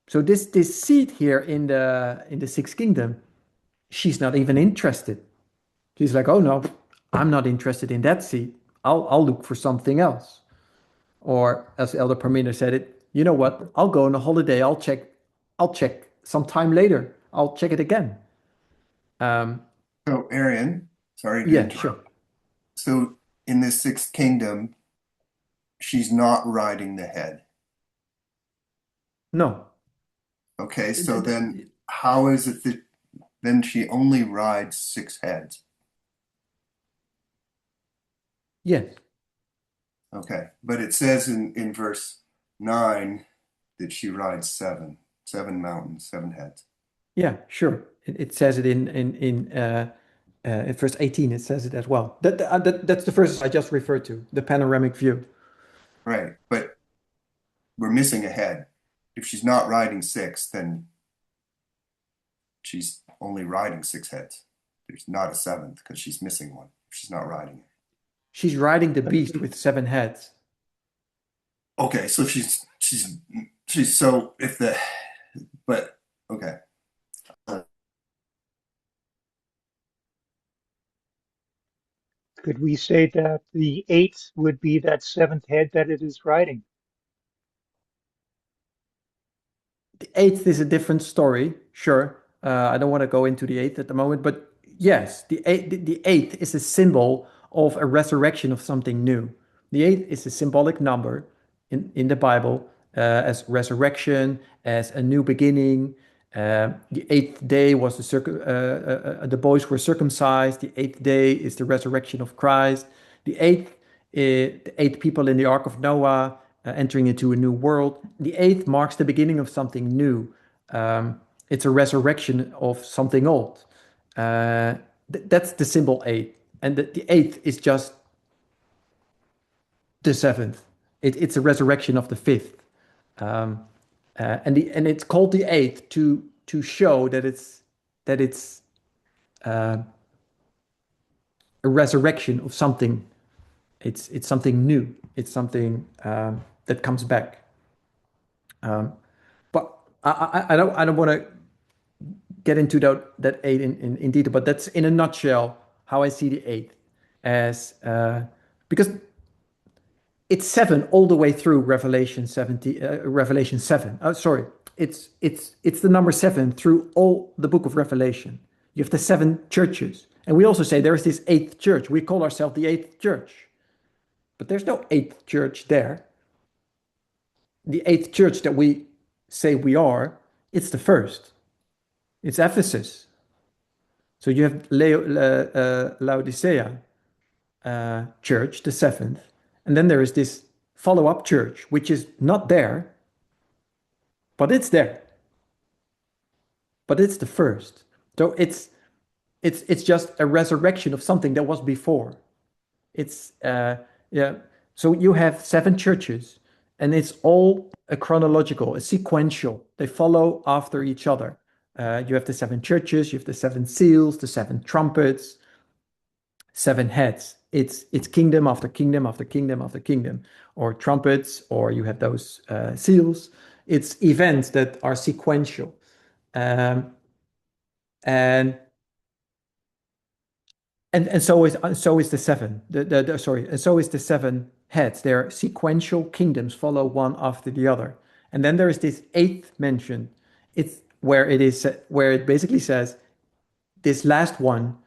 So this seat here in the sixth kingdom, she's not even interested. She's like, oh no, I'm not interested in that seat. I'll look for something else. Or as Elder Parmina said it, you know what? I'll go on a holiday. I'll check sometime later. I'll check it again. So, Arian, sorry to Yeah, interrupt. sure. So, in this sixth kingdom, she's not riding the head. No. Okay, so then how is it that then she only rides six heads? Yes. Okay, but it says in verse 9 that she rides seven mountains, seven heads. Yeah, sure. It says it in verse 18. It says it as well. That's the verse I just referred to, the panoramic view. Right, but we're missing a head. If she's not riding six, then she's only riding six heads. There's not a seventh because she's missing one. She's not riding it. She's riding the beast with seven heads. Okay, so she's so if the but okay. Could we say that the eighth would be that seventh head that it is riding? The eighth is a different story, sure. I don't want to go into the eighth at the moment, but yes, the eighth is a symbol of a resurrection of something new. The eighth is a symbolic number in the Bible as resurrection, as a new beginning. The eighth day was the boys were circumcised. The eighth day is the resurrection of Christ. The eight people in the Ark of Noah entering into a new world. The eighth marks the beginning of something new. It's a resurrection of something old. That's the symbol eight. And the eighth is just the seventh. It's a resurrection of the fifth. And it's called the eighth to show that it's a resurrection of something. It's something new. It's something that comes back. But I don't want to get into that eight in detail. But that's in a nutshell how I see the eighth as because it's seven all the way through Revelation 17, Revelation 7. Oh, sorry, it's the number seven through all the book of Revelation. You have the seven churches, and we also say there is this eighth church. We call ourselves the eighth church, but there's no eighth church there. The eighth church that we say we are, it's the first. It's Ephesus. So you have Laodicea church, the seventh, and then there is this follow-up church, which is not there, but it's there. But it's the first. So it's just a resurrection of something that was before. It's yeah. So you have seven churches, and it's all a chronological, a sequential. They follow after each other. You have the seven churches, you have the seven seals, the seven trumpets, seven heads. It's kingdom after kingdom after kingdom after kingdom, or trumpets, or you have those seals. It's events that are sequential, and so is the seven. Sorry, and so is the seven heads. Their sequential kingdoms follow one after the other, and then there is this eighth mention. It's where it basically says this last one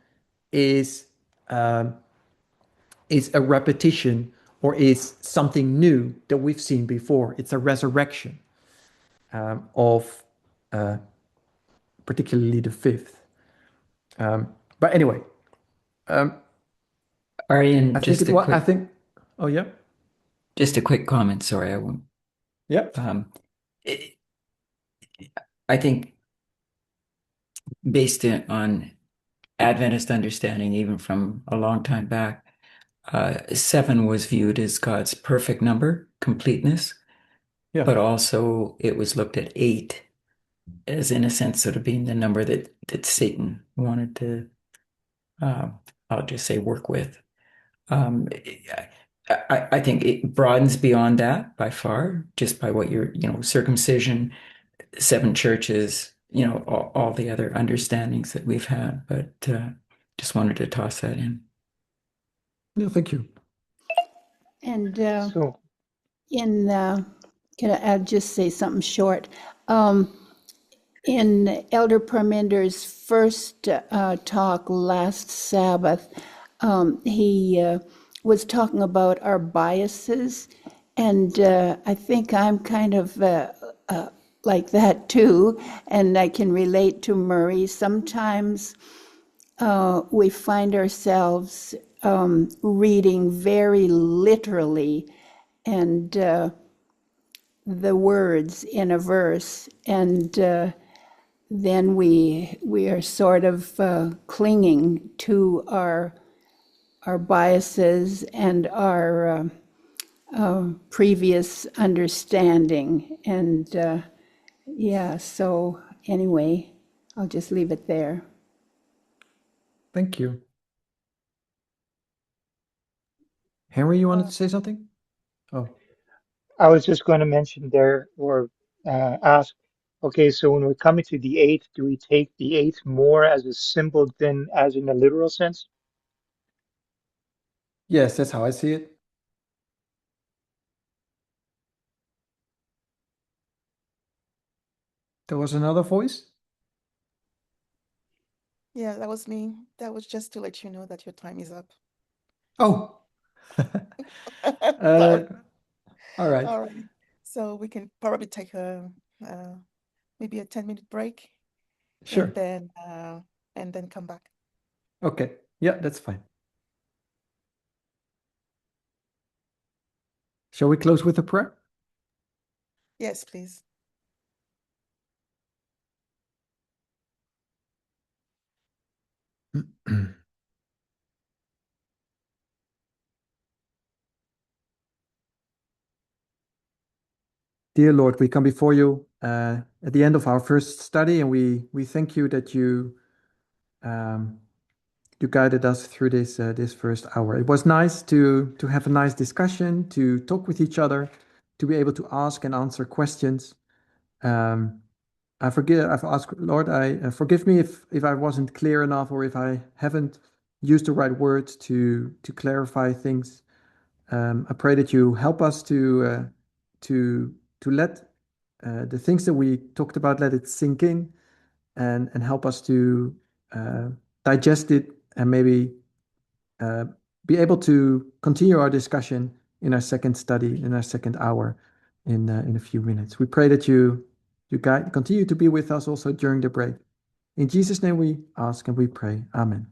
is um, is a repetition or is something new that we've seen before. It's a resurrection of particularly the fifth. But anyway, Aryan, I think just it a was. I quick, think. Oh yeah, just a quick comment. Sorry, I won't. yeah, I I think based on Adventist understanding, even from a long time back, seven was viewed as God's perfect number, completeness, yeah. but also it was looked at eight as, in a sense, sort of being the number that Satan wanted to, uh, I'll just say, work with. Um, I think it broadens beyond that by far, just by what circumcision, seven churches, all the other understandings that we've had. But just wanted to toss that in. Yeah, thank you. And So, can I just say something short? In Elder Perminder's first talk last Sabbath, he was talking about our biases, and I think I'm kind of like that too, and I can relate to Murray. Sometimes we find ourselves reading very literally and the words in a verse, and then we are sort of clinging to our biases and our previous understanding, and yeah. So anyway, I'll just leave it there. Thank you. Henry, you wanted to say something? Oh, I was just going to mention there or ask, okay, so when we're coming to the eighth, do we take the eighth more as a symbol than as in a literal sense? yes, that's how I see it. There was another voice. Yeah, that was me. That was just to let you know that your time is up. Oh, Sorry. all right. All right. So we can probably take maybe a 10-minute break Sure. and then come back. Okay. Yeah, that's fine. Shall we close with a prayer? Yes, please. Dear Lord, we come before you at the end of our first study, and we thank you that um, you guided us through this first hour. It was nice to have a nice discussion, to talk with each other, to be able to ask and answer questions. Um, I've asked, Lord, forgive me if I wasn't clear enough or if I haven't used the right words to clarify things. I pray that you help us to let the things that we talked about, let it sink in and help us to uh, digest it and maybe uh, be able to continue our discussion in our second study, in our second hour, in a few minutes. We pray that you continue to be with us also during the break. In Jesus' name we ask and we pray. Amen.